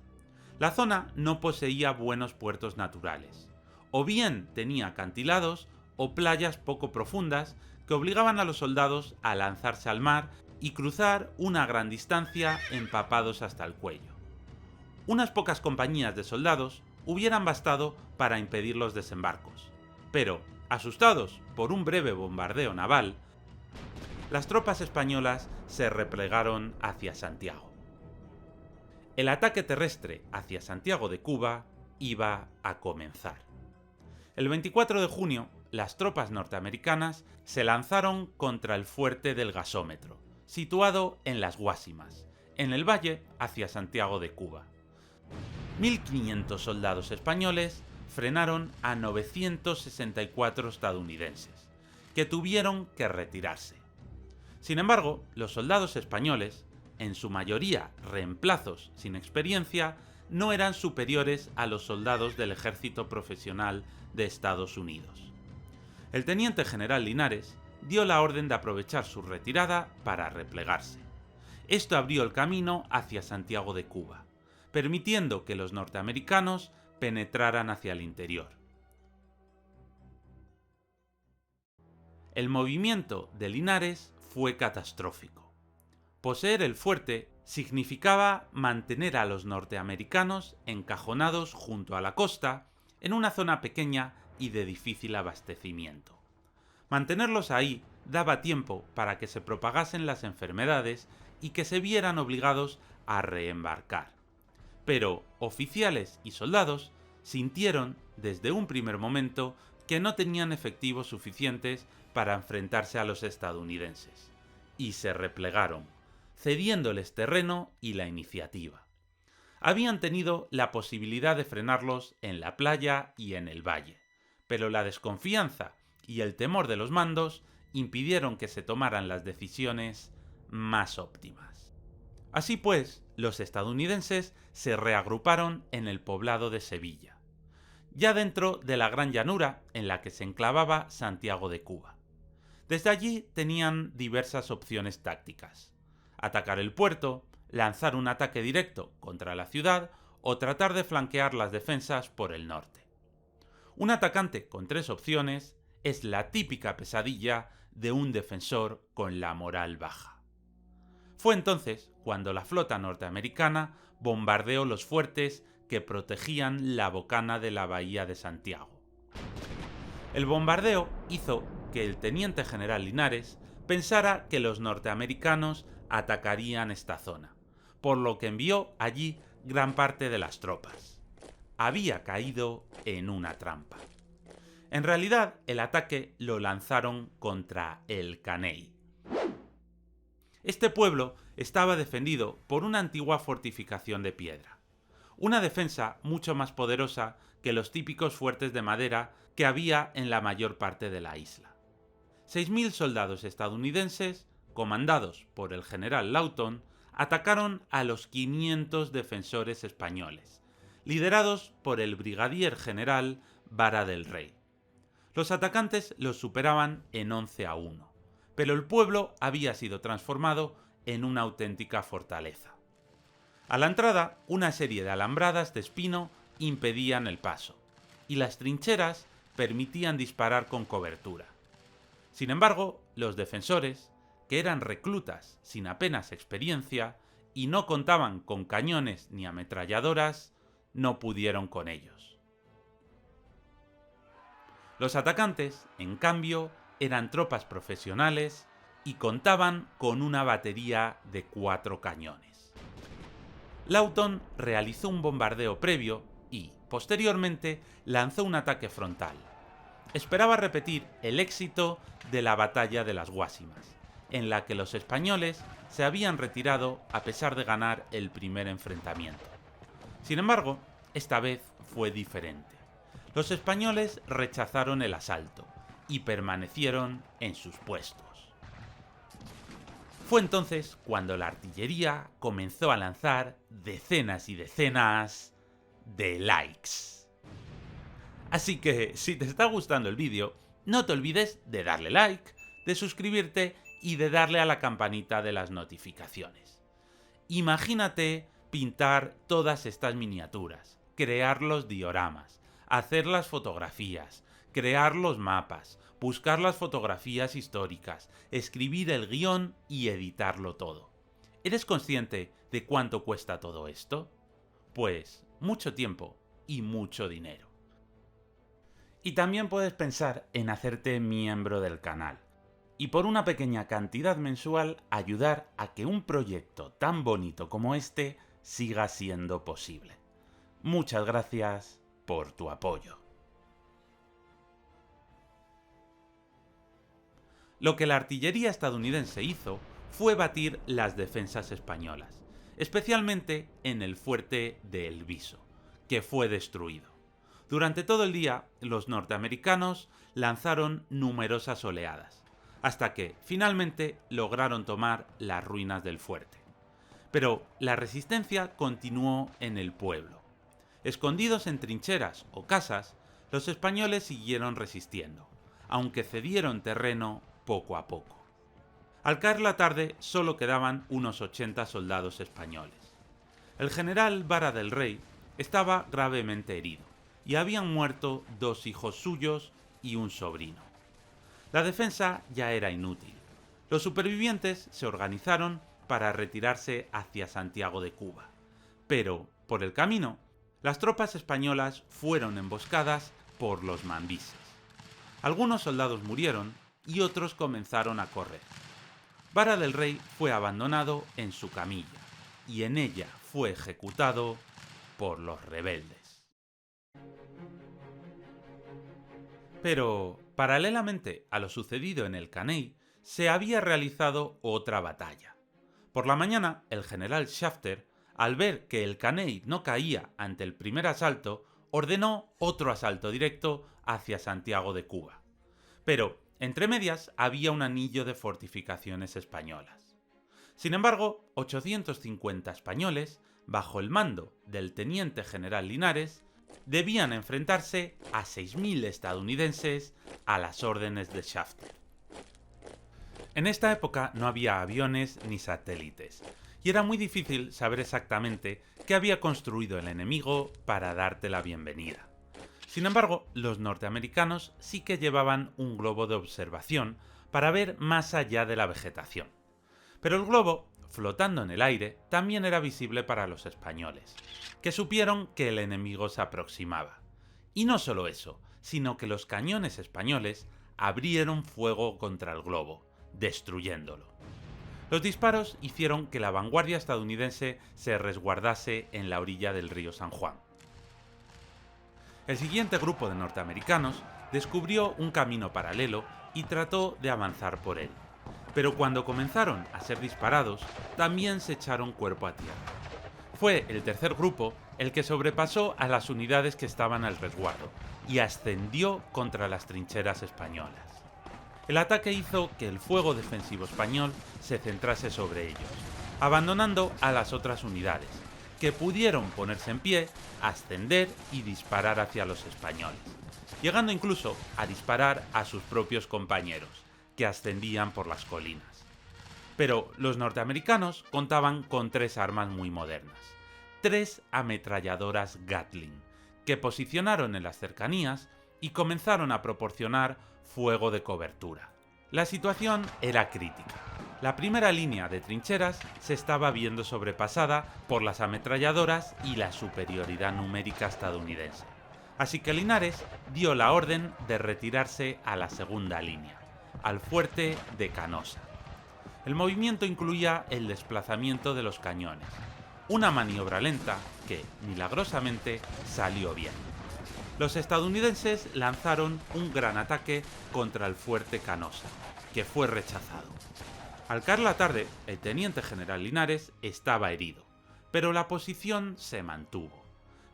La zona no poseía buenos puertos naturales, o bien tenía acantilados o playas poco profundas que obligaban a los soldados a lanzarse al mar y cruzar una gran distancia empapados hasta el cuello. Unas pocas compañías de soldados hubieran bastado para impedir los desembarcos, pero, asustados por un breve bombardeo naval, las tropas españolas se replegaron hacia Santiago. El ataque terrestre hacia Santiago de Cuba iba a comenzar. El 24 de junio, las tropas norteamericanas se lanzaron contra el fuerte del Gasómetro, situado en Las Guásimas, en el valle hacia Santiago de Cuba. 1.500 soldados españoles frenaron a 964 estadounidenses, que tuvieron que retirarse. Sin embargo, los soldados españoles, en su mayoría reemplazos sin experiencia, no eran superiores a los soldados del ejército profesional de Estados Unidos. El teniente general Linares dio la orden de aprovechar su retirada para replegarse. Esto abrió el camino hacia Santiago de Cuba, permitiendo que los norteamericanos penetraran hacia el interior. El movimiento de Linares fue catastrófico. Poseer el fuerte significaba mantener a los norteamericanos encajonados junto a la costa en una zona pequeña y de difícil abastecimiento. Mantenerlos ahí daba tiempo para que se propagasen las enfermedades y que se vieran obligados a reembarcar. Pero oficiales y soldados sintieron desde un primer momento que no tenían efectivos suficientes para enfrentarse a los estadounidenses, y se replegaron, cediéndoles terreno y la iniciativa. Habían tenido la posibilidad de frenarlos en la playa y en el valle, pero la desconfianza y el temor de los mandos impidieron que se tomaran las decisiones más óptimas. Así pues, los estadounidenses se reagruparon en el poblado de Sevilla, ya dentro de la gran llanura en la que se enclavaba Santiago de Cuba. Desde allí tenían diversas opciones tácticas: atacar el puerto, lanzar un ataque directo contra la ciudad o tratar de flanquear las defensas por el norte. Un atacante con tres opciones es la típica pesadilla de un defensor con la moral baja. Fue entonces cuando la flota norteamericana bombardeó los fuertes que protegían la bocana de la bahía de Santiago. El bombardeo hizo que el teniente general Linares pensara que los norteamericanos atacarían esta zona, por lo que envió allí gran parte de las tropas. Había caído en una trampa. En realidad, el ataque lo lanzaron contra El Caney. Este pueblo estaba defendido por una antigua fortificación de piedra, una defensa mucho más poderosa que los típicos fuertes de madera que había en la mayor parte de la isla. 6.000 soldados estadounidenses, comandados por el general Lawton, atacaron a los 500 defensores españoles, liderados por el brigadier general Vara del Rey. Los atacantes los superaban en 11-1, pero el pueblo había sido transformado en una auténtica fortaleza. A la entrada, una serie de alambradas de espino impedían el paso, y las trincheras permitían disparar con cobertura. Sin embargo, los defensores, que eran reclutas sin apenas experiencia y no contaban con cañones ni ametralladoras, no pudieron con ellos. Los atacantes, en cambio, eran tropas profesionales y contaban con una batería de 4 cañones. Lawton realizó un bombardeo previo y, posteriormente, lanzó un ataque frontal. Esperaba repetir el éxito de la batalla de las Guásimas, en la que los españoles se habían retirado a pesar de ganar el primer enfrentamiento. Sin embargo, esta vez fue diferente. Los españoles rechazaron el asalto y permanecieron en sus puestos. Fue entonces cuando la artillería comenzó a lanzar decenas y decenas de likes. Así que, si te está gustando el vídeo, no te olvides de darle like, de suscribirte y de darle a la campanita de las notificaciones. Imagínate pintar todas estas miniaturas, crear los dioramas, hacer las fotografías, crear los mapas, buscar las fotografías históricas, escribir el guión y editarlo todo. ¿Eres consciente de cuánto cuesta todo esto? Pues mucho tiempo y mucho dinero. Y también puedes pensar en hacerte miembro del canal y por una pequeña cantidad mensual ayudar a que un proyecto tan bonito como este siga siendo posible. Muchas gracias por tu apoyo. Lo que la artillería estadounidense hizo fue batir las defensas españolas, especialmente en el fuerte de El Viso, que fue destruido. Durante todo el día, los norteamericanos lanzaron numerosas oleadas, hasta que, finalmente, lograron tomar las ruinas del fuerte. Pero la resistencia continuó en el pueblo. Escondidos en trincheras o casas, los españoles siguieron resistiendo, aunque cedieron terreno poco a poco. Al caer la tarde solo quedaban unos 80 soldados españoles. El general Vara del Rey estaba gravemente herido y habían muerto 2 hijos suyos y un sobrino. La defensa ya era inútil. Los supervivientes se organizaron para retirarse hacia Santiago de Cuba, pero por el camino las tropas españolas fueron emboscadas por los mambises. Algunos soldados murieron y otros comenzaron a correr. Vara del Rey fue abandonado en su camilla y en ella fue ejecutado por los rebeldes. Pero, paralelamente a lo sucedido en el Caney, se había realizado otra batalla. Por la mañana, el general Shafter, al ver que el Caney no caía ante el primer asalto, ordenó otro asalto directo hacia Santiago de Cuba. Pero, entre medias, había un anillo de fortificaciones españolas. Sin embargo, 850 españoles, bajo el mando del teniente general Linares, debían enfrentarse a 6.000 estadounidenses a las órdenes de Shafter. En esta época no había aviones ni satélites, y era muy difícil saber exactamente qué había construido el enemigo para darte la bienvenida. Sin embargo, los norteamericanos sí que llevaban un globo de observación para ver más allá de la vegetación. Pero el globo, flotando en el aire, también era visible para los españoles, que supieron que el enemigo se aproximaba. Y no solo eso, sino que los cañones españoles abrieron fuego contra el globo, destruyéndolo. Los disparos hicieron que la vanguardia estadounidense se resguardase en la orilla del río San Juan. El siguiente grupo de norteamericanos descubrió un camino paralelo y trató de avanzar por él. Pero cuando comenzaron a ser disparados, también se echaron cuerpo a tierra. Fue el tercer grupo el que sobrepasó a las unidades que estaban al resguardo y ascendió contra las trincheras españolas. El ataque hizo que el fuego defensivo español se centrase sobre ellos, abandonando a las otras unidades, que pudieron ponerse en pie, ascender y disparar hacia los españoles, llegando incluso a disparar a sus propios compañeros, que ascendían por las colinas. Pero los norteamericanos contaban con 3 armas muy modernas, 3 ametralladoras Gatling, que posicionaron en las cercanías y comenzaron a proporcionar fuego de cobertura. La situación era crítica. La primera línea de trincheras se estaba viendo sobrepasada por las ametralladoras y la superioridad numérica estadounidense. Así que Linares dio la orden de retirarse a la segunda línea, al fuerte de Canosa. El movimiento incluía el desplazamiento de los cañones, una maniobra lenta que, milagrosamente, salió bien. Los estadounidenses lanzaron un gran ataque contra el fuerte Canosa, que fue rechazado. Al caer la tarde, el teniente general Linares estaba herido, pero la posición se mantuvo.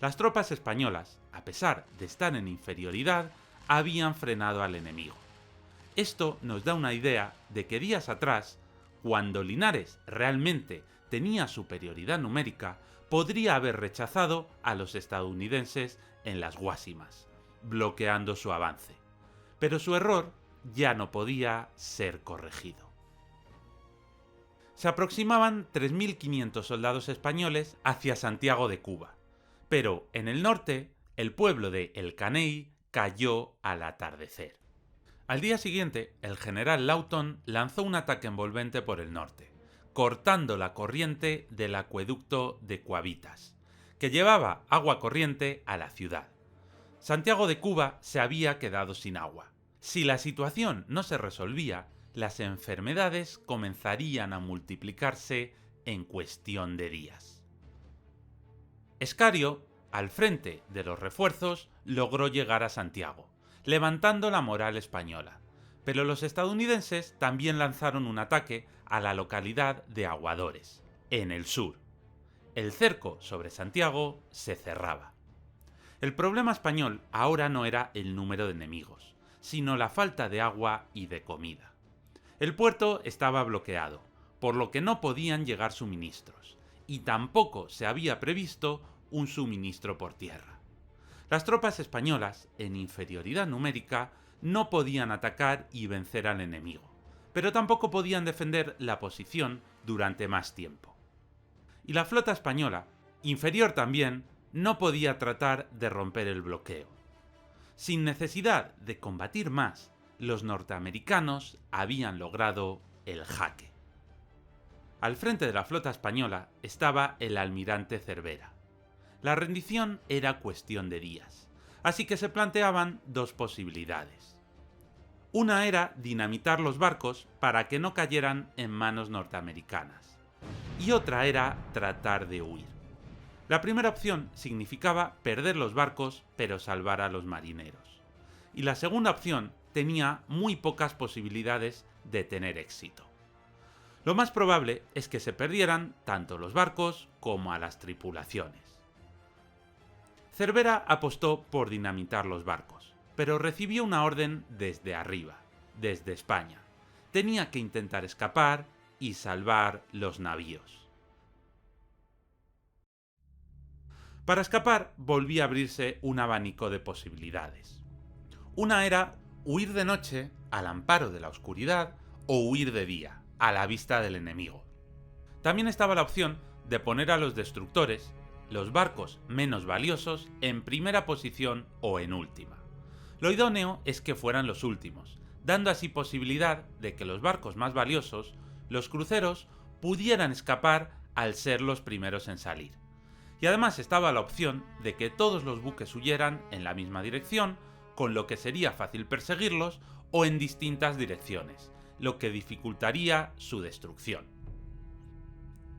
Las tropas españolas, a pesar de estar en inferioridad, habían frenado al enemigo. Esto nos da una idea de que días atrás, cuando Linares realmente tenía superioridad numérica, podría haber rechazado a los estadounidenses en las Guásimas, bloqueando su avance. Pero su error ya no podía ser corregido. Se aproximaban 3.500 soldados españoles hacia Santiago de Cuba, pero en el norte, el pueblo de El Caney cayó al atardecer. Al día siguiente, el general Lawton lanzó un ataque envolvente por el norte, cortando la corriente del acueducto de Cuavitas, que llevaba agua corriente a la ciudad. Santiago de Cuba se había quedado sin agua. Si la situación no se resolvía, las enfermedades comenzarían a multiplicarse en cuestión de días. Escario, al frente de los refuerzos, logró llegar a Santiago, levantando la moral española, pero los estadounidenses también lanzaron un ataque a la localidad de Aguadores, en el sur. El cerco sobre Santiago se cerraba. El problema español ahora no era el número de enemigos, sino la falta de agua y de comida. El puerto estaba bloqueado, por lo que no podían llegar suministros, y tampoco se había previsto un suministro por tierra. Las tropas españolas, en inferioridad numérica, no podían atacar y vencer al enemigo, pero tampoco podían defender la posición durante más tiempo. Y la flota española, inferior también, no podía tratar de romper el bloqueo. Sin necesidad de combatir más, los norteamericanos habían logrado el jaque. Al frente de la flota española estaba el almirante Cervera. La rendición era cuestión de días, así que se planteaban dos posibilidades. Una era dinamitar los barcos para que no cayeran en manos norteamericanas, y otra era tratar de huir. La primera opción significaba perder los barcos pero salvar a los marineros, y la segunda opción tenía muy pocas posibilidades de tener éxito. Lo más probable es que se perdieran tanto los barcos como a las tripulaciones. Cervera apostó por dinamitar los barcos, pero recibió una orden desde arriba, desde España. Tenía que intentar escapar y salvar los navíos. Para escapar volvía a abrirse un abanico de posibilidades. Una era huir de noche, al amparo de la oscuridad, o huir de día, a la vista del enemigo. También estaba la opción de poner a los destructores, los barcos menos valiosos, en primera posición o en última. Lo idóneo es que fueran los últimos, dando así posibilidad de que los barcos más valiosos, los cruceros, pudieran escapar al ser los primeros en salir. Y además estaba la opción de que todos los buques huyeran en la misma dirección, con lo que sería fácil perseguirlos, o en distintas direcciones, lo que dificultaría su destrucción.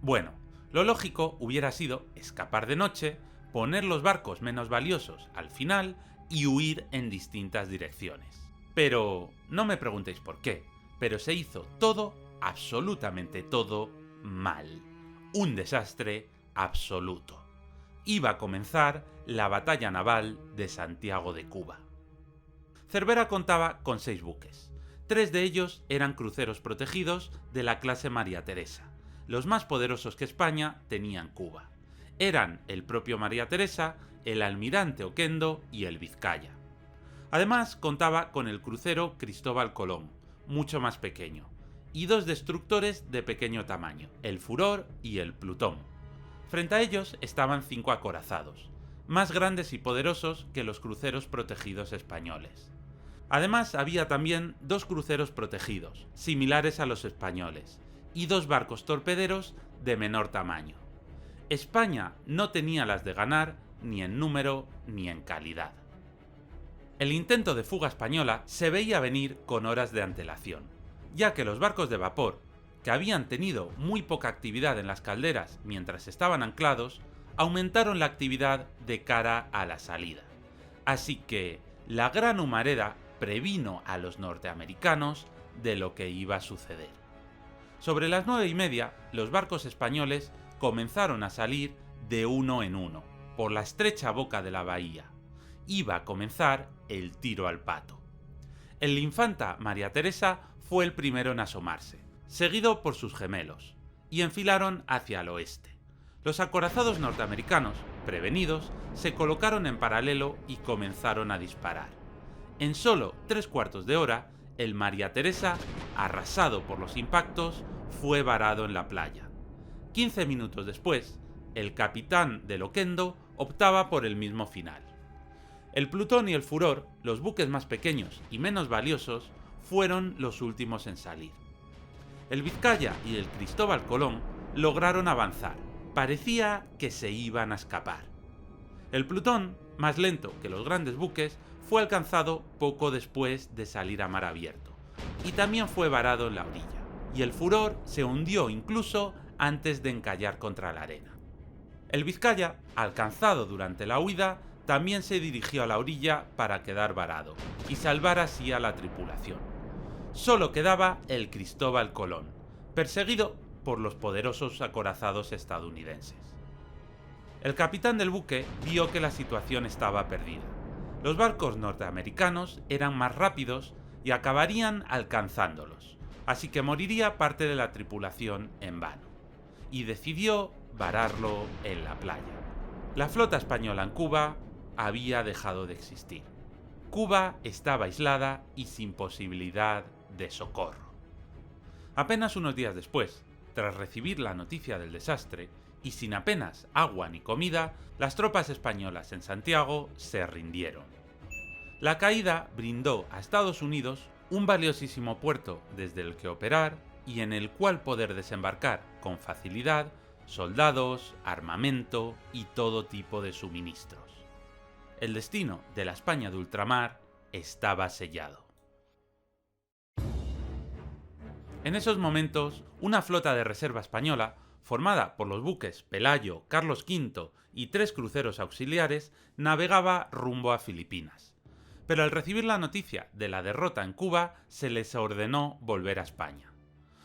Bueno, lo lógico hubiera sido escapar de noche, poner los barcos menos valiosos al final y huir en distintas direcciones. Pero no me preguntéis por qué, pero se hizo todo, absolutamente todo, mal. Un desastre absoluto. Iba a comenzar la batalla naval de Santiago de Cuba. Cervera contaba con 6 buques. 3 de ellos eran cruceros protegidos de la clase María Teresa, los más poderosos que España tenía en Cuba. Eran el propio María Teresa, el almirante Oquendo y el Vizcaya. Además contaba con el crucero Cristóbal Colón, mucho más pequeño, y 2 destructores de pequeño tamaño, el Furor y el Plutón. Frente a ellos estaban 5 acorazados, más grandes y poderosos que los cruceros protegidos españoles. Además había también 2 cruceros protegidos, similares a los españoles, y 2 barcos torpederos de menor tamaño. España no tenía las de ganar ni en número ni en calidad. El intento de fuga española se veía venir con horas de antelación, ya que los barcos de vapor, que habían tenido muy poca actividad en las calderas mientras estaban anclados, aumentaron la actividad de cara a la salida. Así que la Gran Humareda previno a los norteamericanos de lo que iba a suceder. Sobre las 9:30, los barcos españoles comenzaron a salir de uno en uno, por la estrecha boca de la bahía. Iba a comenzar el tiro al pato. El Infanta María Teresa fue el primero en asomarse, seguido por sus gemelos, y enfilaron hacia el oeste. Los acorazados norteamericanos, prevenidos, se colocaron en paralelo y comenzaron a disparar. En solo 3/4 de hora, el María Teresa, arrasado por los impactos, fue varado en la playa. 15 minutos después, el capitán del Oquendo optaba por el mismo final. El Plutón y el Furor, los buques más pequeños y menos valiosos, fueron los últimos en salir. El Vizcaya y el Cristóbal Colón lograron avanzar. Parecía que se iban a escapar. El Plutón, más lento que los grandes buques, fue alcanzado poco después de salir a mar abierto, y también fue varado en la orilla, y el Furor se hundió incluso antes de encallar contra la arena. El Vizcaya, alcanzado durante la huida, también se dirigió a la orilla para quedar varado, y salvar así a la tripulación. Solo quedaba el Cristóbal Colón, perseguido por los poderosos acorazados estadounidenses. El capitán del buque vio que la situación estaba perdida. Los barcos norteamericanos eran más rápidos y acabarían alcanzándolos, así que moriría parte de la tripulación en vano, y decidió vararlo en la playa. La flota española en Cuba había dejado de existir. Cuba estaba aislada y sin posibilidad de socorro. Apenas unos días después, tras recibir la noticia del desastre, y sin apenas agua ni comida, las tropas españolas en Santiago se rindieron. La caída brindó a Estados Unidos un valiosísimo puerto desde el que operar y en el cual poder desembarcar con facilidad soldados, armamento y todo tipo de suministros. El destino de la España de ultramar estaba sellado. En esos momentos, una flota de reserva española, formada por los buques Pelayo, Carlos V y 3 cruceros auxiliares, navegaba rumbo a Filipinas. Pero al recibir la noticia de la derrota en Cuba, se les ordenó volver a España.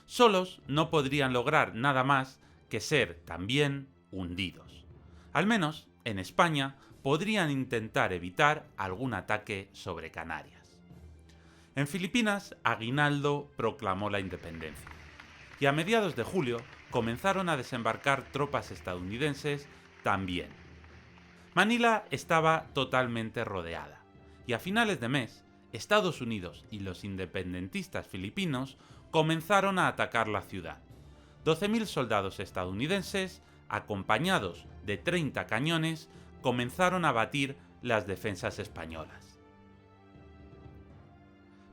Solos no podrían lograr nada más que ser también hundidos. Al menos, en España, podrían intentar evitar algún ataque sobre Canarias. En Filipinas, Aguinaldo proclamó la independencia, y a mediados de julio comenzaron a desembarcar tropas estadounidenses también. Manila estaba totalmente rodeada, y a finales de mes, Estados Unidos y los independentistas filipinos comenzaron a atacar la ciudad. 12.000 soldados estadounidenses, acompañados de 30 cañones, comenzaron a batir las defensas españolas.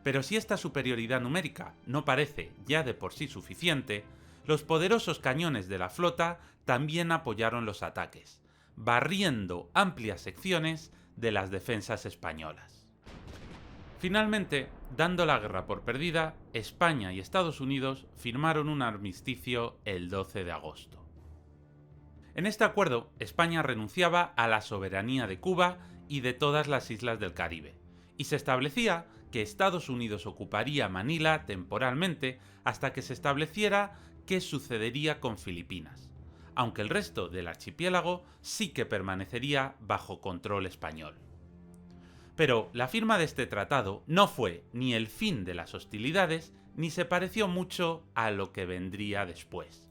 Pero si esta superioridad numérica no parece ya de por sí suficiente, los poderosos cañones de la flota también apoyaron los ataques, barriendo amplias secciones de las defensas españolas. Finalmente, dando la guerra por perdida, España y Estados Unidos firmaron un armisticio el 12 de agosto. En este acuerdo, España renunciaba a la soberanía de Cuba y de todas las islas del Caribe, y se establecía que Estados Unidos ocuparía Manila temporalmente hasta que se estableciera qué sucedería con Filipinas, aunque el resto del archipiélago sí que permanecería bajo control español. Pero la firma de este tratado no fue ni el fin de las hostilidades ni se pareció mucho a lo que vendría después.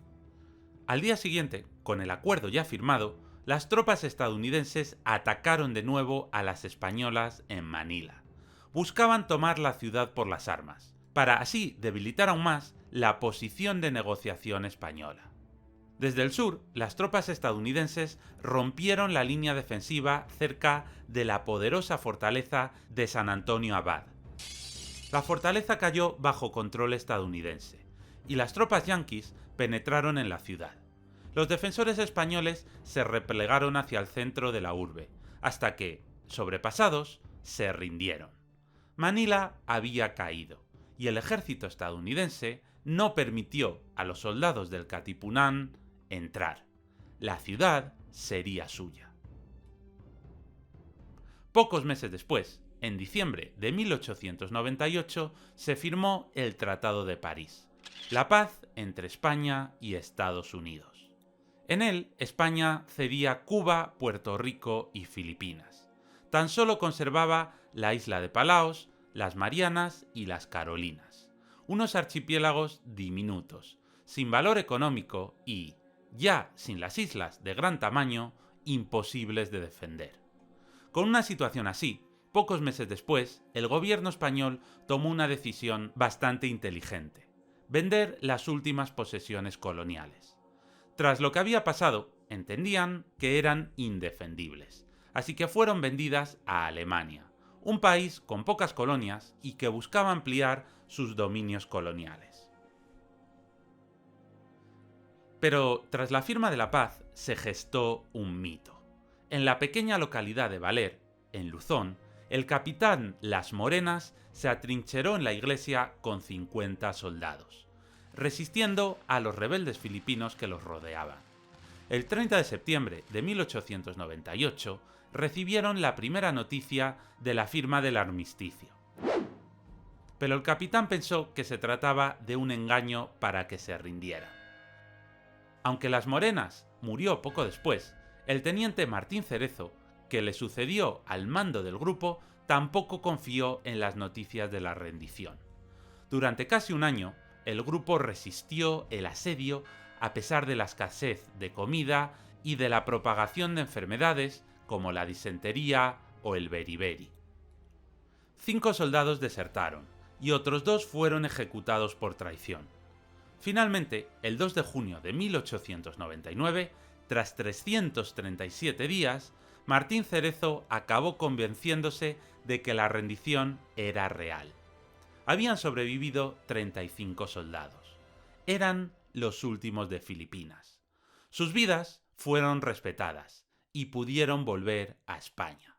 Al día siguiente, con el acuerdo ya firmado, las tropas estadounidenses atacaron de nuevo a las españolas en Manila. Buscaban tomar la ciudad por las armas, para así debilitar aún más la posición de negociación española. Desde el sur, las tropas estadounidenses rompieron la línea defensiva cerca de la poderosa fortaleza de San Antonio Abad. La fortaleza cayó bajo control estadounidense, y las tropas yanquis penetraron en la ciudad. Los defensores españoles se replegaron hacia el centro de la urbe, hasta que, sobrepasados, se rindieron. Manila había caído, y el ejército estadounidense no permitió a los soldados del Katipunan entrar. La ciudad sería suya. Pocos meses después, en diciembre de 1898, se firmó el Tratado de París, la paz entre España y Estados Unidos. En él, España cedía Cuba, Puerto Rico y Filipinas. Tan solo conservaba la isla de Palaos, las Marianas y las Carolinas, unos archipiélagos diminutos, sin valor económico y, ya sin las islas de gran tamaño, imposibles de defender. Con una situación así, pocos meses después, el gobierno español tomó una decisión bastante inteligente: vender las últimas posesiones coloniales. Tras lo que había pasado, entendían que eran indefendibles, así que fueron vendidas a Alemania, un país con pocas colonias y que buscaba ampliar sus dominios coloniales. Pero tras la firma de la paz se gestó un mito. En la pequeña localidad de Valer, en Luzón, el capitán Las Morenas se atrincheró en la iglesia con 50 soldados, resistiendo a los rebeldes filipinos que los rodeaban. El 30 de septiembre de 1898 recibieron la primera noticia de la firma del armisticio. Pero el capitán pensó que se trataba de un engaño para que se rindieran. Aunque Las Morenas murió poco después, el teniente Martín Cerezo, que le sucedió al mando del grupo, tampoco confió en las noticias de la rendición. Durante casi un año, el grupo resistió el asedio a pesar de la escasez de comida y de la propagación de enfermedades como la disentería o el beriberi. 5 soldados desertaron y otros 2 fueron ejecutados por traición. Finalmente, el 2 de junio de 1899, tras 337 días, Martín Cerezo acabó convenciéndose de que la rendición era real. Habían sobrevivido 35 soldados. Eran los últimos de Filipinas. Sus vidas fueron respetadas y pudieron volver a España.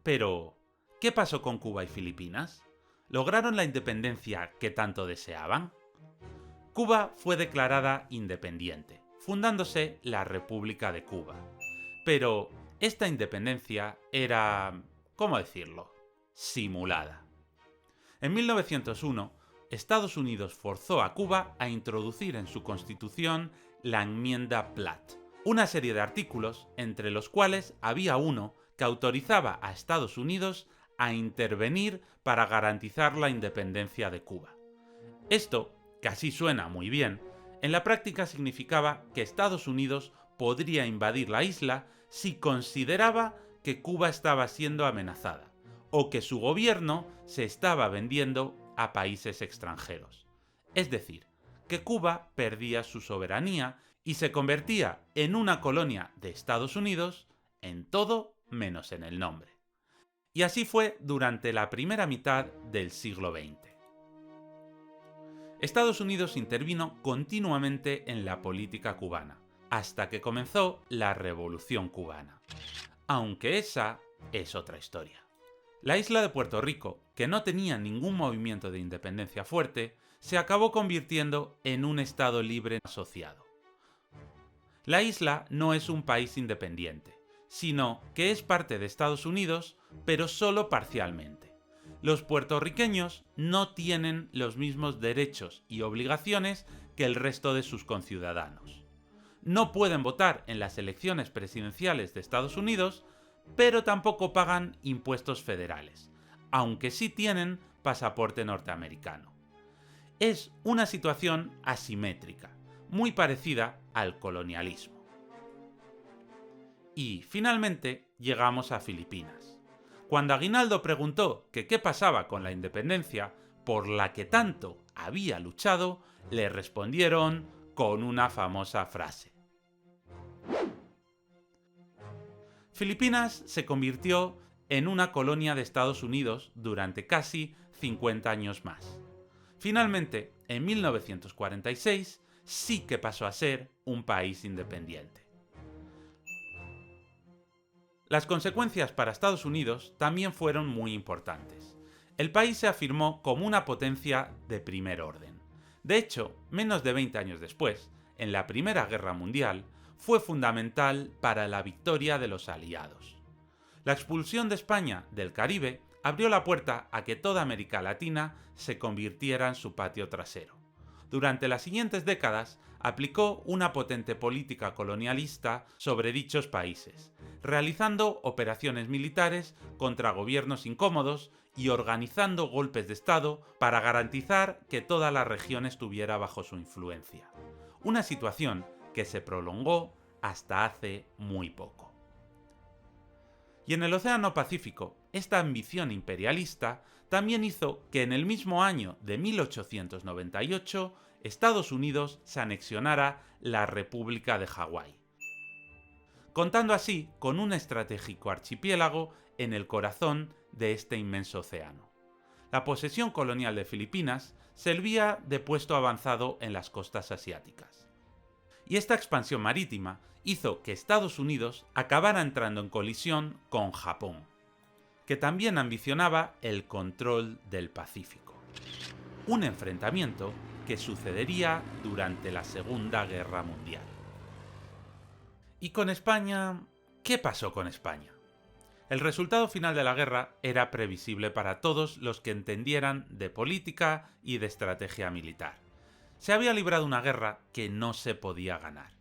Pero, ¿qué pasó con Cuba y Filipinas? ¿Lograron la independencia que tanto deseaban? Cuba fue declarada independiente, fundándose la República de Cuba. Pero esta independencia era, ¿cómo decirlo?, simulada. En 1901, Estados Unidos forzó a Cuba a introducir en su constitución la enmienda Platt, una serie de artículos entre los cuales había uno que autorizaba a Estados Unidos a intervenir para garantizar la independencia de Cuba. Esto, que así suena muy bien, en la práctica significaba que Estados Unidos podría invadir la isla si consideraba que Cuba estaba siendo amenazada o que su gobierno se estaba vendiendo a países extranjeros. Es decir, que Cuba perdía su soberanía y se convertía en una colonia de Estados Unidos en todo menos en el nombre. Y así fue durante la primera mitad del siglo XX. Estados Unidos intervino continuamente en la política cubana, hasta que comenzó la Revolución Cubana. Aunque esa es otra historia. La isla de Puerto Rico, que no tenía ningún movimiento de independencia fuerte, se acabó convirtiendo en un estado libre asociado. La isla no es un país independiente, sino que es parte de Estados Unidos, pero solo parcialmente. Los puertorriqueños no tienen los mismos derechos y obligaciones que el resto de sus conciudadanos. No pueden votar en las elecciones presidenciales de Estados Unidos, pero tampoco pagan impuestos federales, aunque sí tienen pasaporte norteamericano. Es una situación asimétrica, muy parecida al colonialismo. Y finalmente llegamos a Filipinas. Cuando Aguinaldo preguntó que qué pasaba con la independencia por la que tanto había luchado, le respondieron con una famosa frase. Filipinas se convirtió en una colonia de Estados Unidos durante casi 50 años más. Finalmente, en 1946, sí que pasó a ser un país independiente. Las consecuencias para Estados Unidos también fueron muy importantes. El país se afirmó como una potencia de primer orden. De hecho, menos de 20 años después, en la Primera Guerra Mundial, fue fundamental para la victoria de los aliados. La expulsión de España del Caribe abrió la puerta a que toda América Latina se convirtiera en su patio trasero. Durante las siguientes décadas, aplicó una potente política colonialista sobre dichos países, realizando operaciones militares contra gobiernos incómodos y organizando golpes de Estado para garantizar que toda la región estuviera bajo su influencia. Una situación que se prolongó hasta hace muy poco. Y en el Océano Pacífico, esta ambición imperialista también hizo que en el mismo año de 1898 Estados Unidos se anexionara la República de Hawái, contando así con un estratégico archipiélago en el corazón de este inmenso océano. La posesión colonial de Filipinas servía de puesto avanzado en las costas asiáticas. Y esta expansión marítima hizo que Estados Unidos acabara entrando en colisión con Japón, que también ambicionaba el control del Pacífico. Un enfrentamiento que sucedería durante la Segunda Guerra Mundial. ¿Y con España? ¿Qué pasó con España? El resultado final de la guerra era previsible para todos los que entendieran de política y de estrategia militar. Se había librado una guerra que no se podía ganar.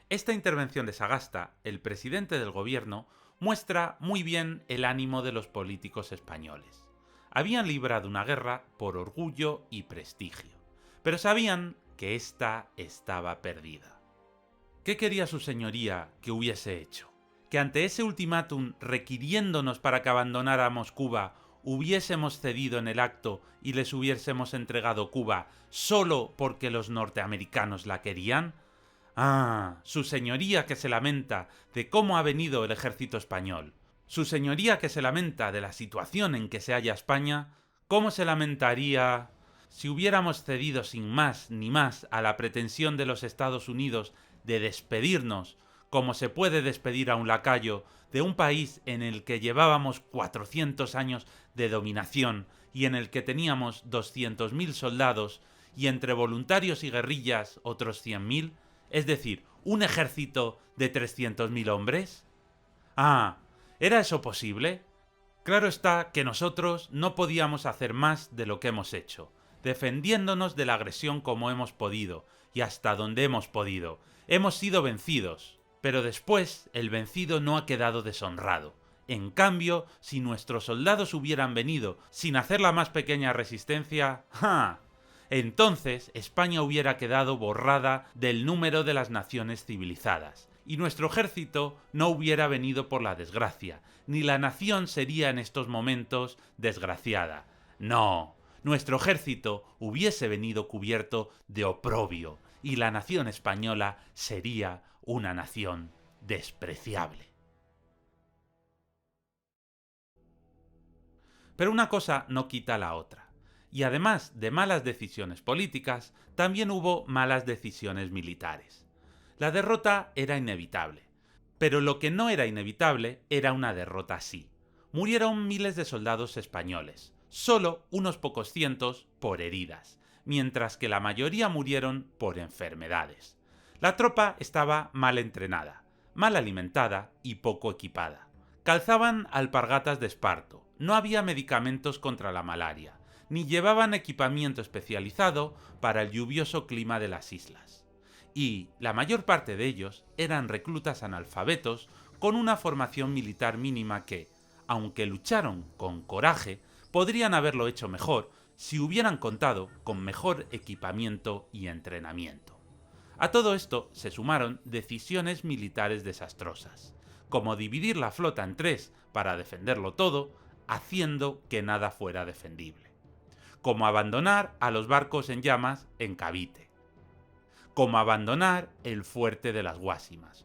Esta intervención de Sagasta, el presidente del gobierno, muestra muy bien el ánimo de los políticos españoles. Habían librado una guerra por orgullo y prestigio, pero sabían que ésta estaba perdida. ¿Qué quería su señoría que hubiese hecho? que ante ese ultimátum requiriéndonos para que abandonáramos Cuba, hubiésemos cedido en el acto y les hubiésemos entregado Cuba solo porque los norteamericanos la querían? Ah, su señoría que se lamenta de cómo ha venido el ejército español. Su señoría que se lamenta de la situación en que se halla España, ¿cómo se lamentaría si hubiéramos cedido sin más ni más a la pretensión de los Estados Unidos de despedirnos, como se puede despedir a un lacayo, de un país en el que llevábamos 400 años de dominación y en el que teníamos 200.000 soldados y entre voluntarios y guerrillas otros 100.000? Es decir, ¿un ejército de 300.000 hombres? Ah, ¿era eso posible? Claro está que nosotros no podíamos hacer más de lo que hemos hecho, defendiéndonos de la agresión como hemos podido y hasta donde hemos podido. Hemos sido vencidos, pero después el vencido no ha quedado deshonrado. En cambio, si nuestros soldados hubieran venido sin hacer la más pequeña resistencia, ¡ja!, entonces España hubiera quedado borrada del número de las naciones civilizadas, y nuestro ejército no hubiera venido por la desgracia, ni la nación sería en estos momentos desgraciada. No, nuestro ejército hubiese venido cubierto de oprobio, y la nación española sería una nación despreciable. Pero una cosa no quita la otra. Y además de malas decisiones políticas, también hubo malas decisiones militares. La derrota era inevitable, pero lo que no era inevitable era una derrota así. Murieron miles de soldados españoles, solo unos pocos cientos por heridas, mientras que la mayoría murieron por enfermedades. La tropa estaba mal entrenada, mal alimentada y poco equipada. Calzaban alpargatas de esparto, no había medicamentos contra la malaria, ni llevaban equipamiento especializado para el lluvioso clima de las islas. Y la mayor parte de ellos eran reclutas analfabetos con una formación militar mínima que, aunque lucharon con coraje, podrían haberlo hecho mejor si hubieran contado con mejor equipamiento y entrenamiento. A todo esto se sumaron decisiones militares desastrosas, como dividir la flota en tres para defenderlo todo, haciendo que nada fuera defendible. Como abandonar a los barcos en llamas en Cavite. Como abandonar el fuerte de las Guásimas.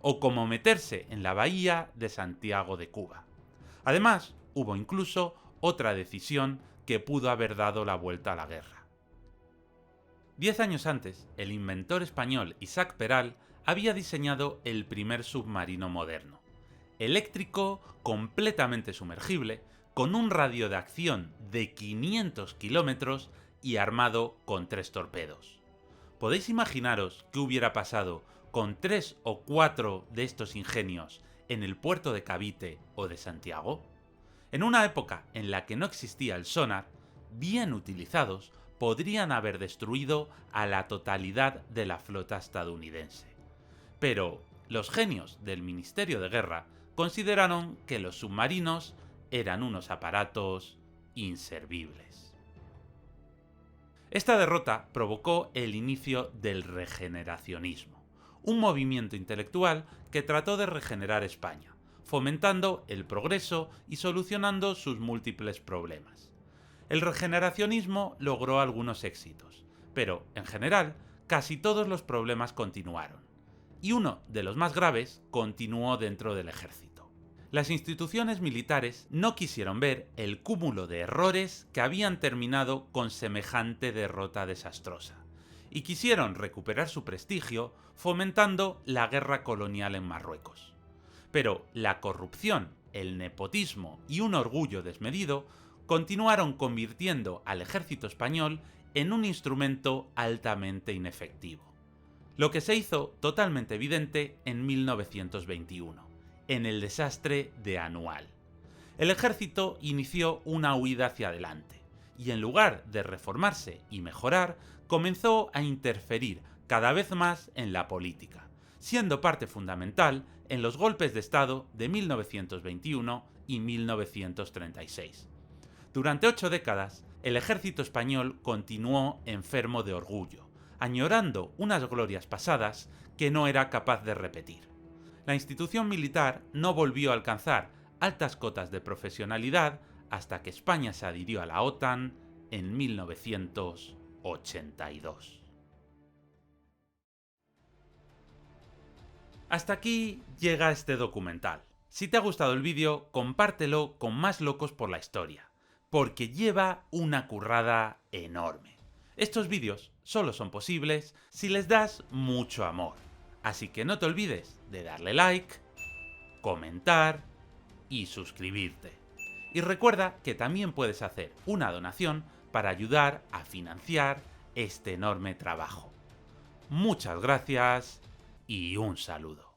O como meterse en la bahía de Santiago de Cuba. Además, hubo incluso otra decisión que pudo haber dado la vuelta a la guerra. 10 años antes, el inventor español Isaac Peral había diseñado el primer submarino moderno. Eléctrico, completamente sumergible, con un radio de acción de 500 kilómetros y armado con 3 torpedos. ¿Podéis imaginaros qué hubiera pasado con 3 o 4 de estos ingenios en el puerto de Cavite o de Santiago? En una época en la que no existía el sonar, bien utilizados, podrían haber destruido a la totalidad de la flota estadounidense. Pero los genios del Ministerio de Guerra consideraron que los submarinos eran unos aparatos inservibles. Esta derrota provocó el inicio del regeneracionismo, un movimiento intelectual que trató de regenerar España, fomentando el progreso y solucionando sus múltiples problemas. El regeneracionismo logró algunos éxitos, pero, en general, casi todos los problemas continuaron, y uno de los más graves continuó dentro del ejército. Las instituciones militares no quisieron ver el cúmulo de errores que habían terminado con semejante derrota desastrosa, y quisieron recuperar su prestigio fomentando la guerra colonial en Marruecos. Pero la corrupción, el nepotismo y un orgullo desmedido continuaron convirtiendo al ejército español en un instrumento altamente inefectivo. Lo que se hizo totalmente evidente en 1921, en el desastre de Anual. El ejército inició una huida hacia adelante, y en lugar de reformarse y mejorar, comenzó a interferir cada vez más en la política, siendo parte fundamental en los golpes de Estado de 1921 y 1936. Durante 8 décadas, el ejército español continuó enfermo de orgullo, añorando unas glorias pasadas que no era capaz de repetir. La institución militar no volvió a alcanzar altas cotas de profesionalidad hasta que España se adhirió a la OTAN en 1982. Hasta aquí llega este documental. Si te ha gustado el vídeo, compártelo con más locos por la historia, porque lleva una currada enorme. Estos vídeos solo son posibles si les das mucho amor, así que no te olvides de darle like, comentar y suscribirte. Y recuerda que también puedes hacer una donación para ayudar a financiar este enorme trabajo. Muchas gracias y un saludo.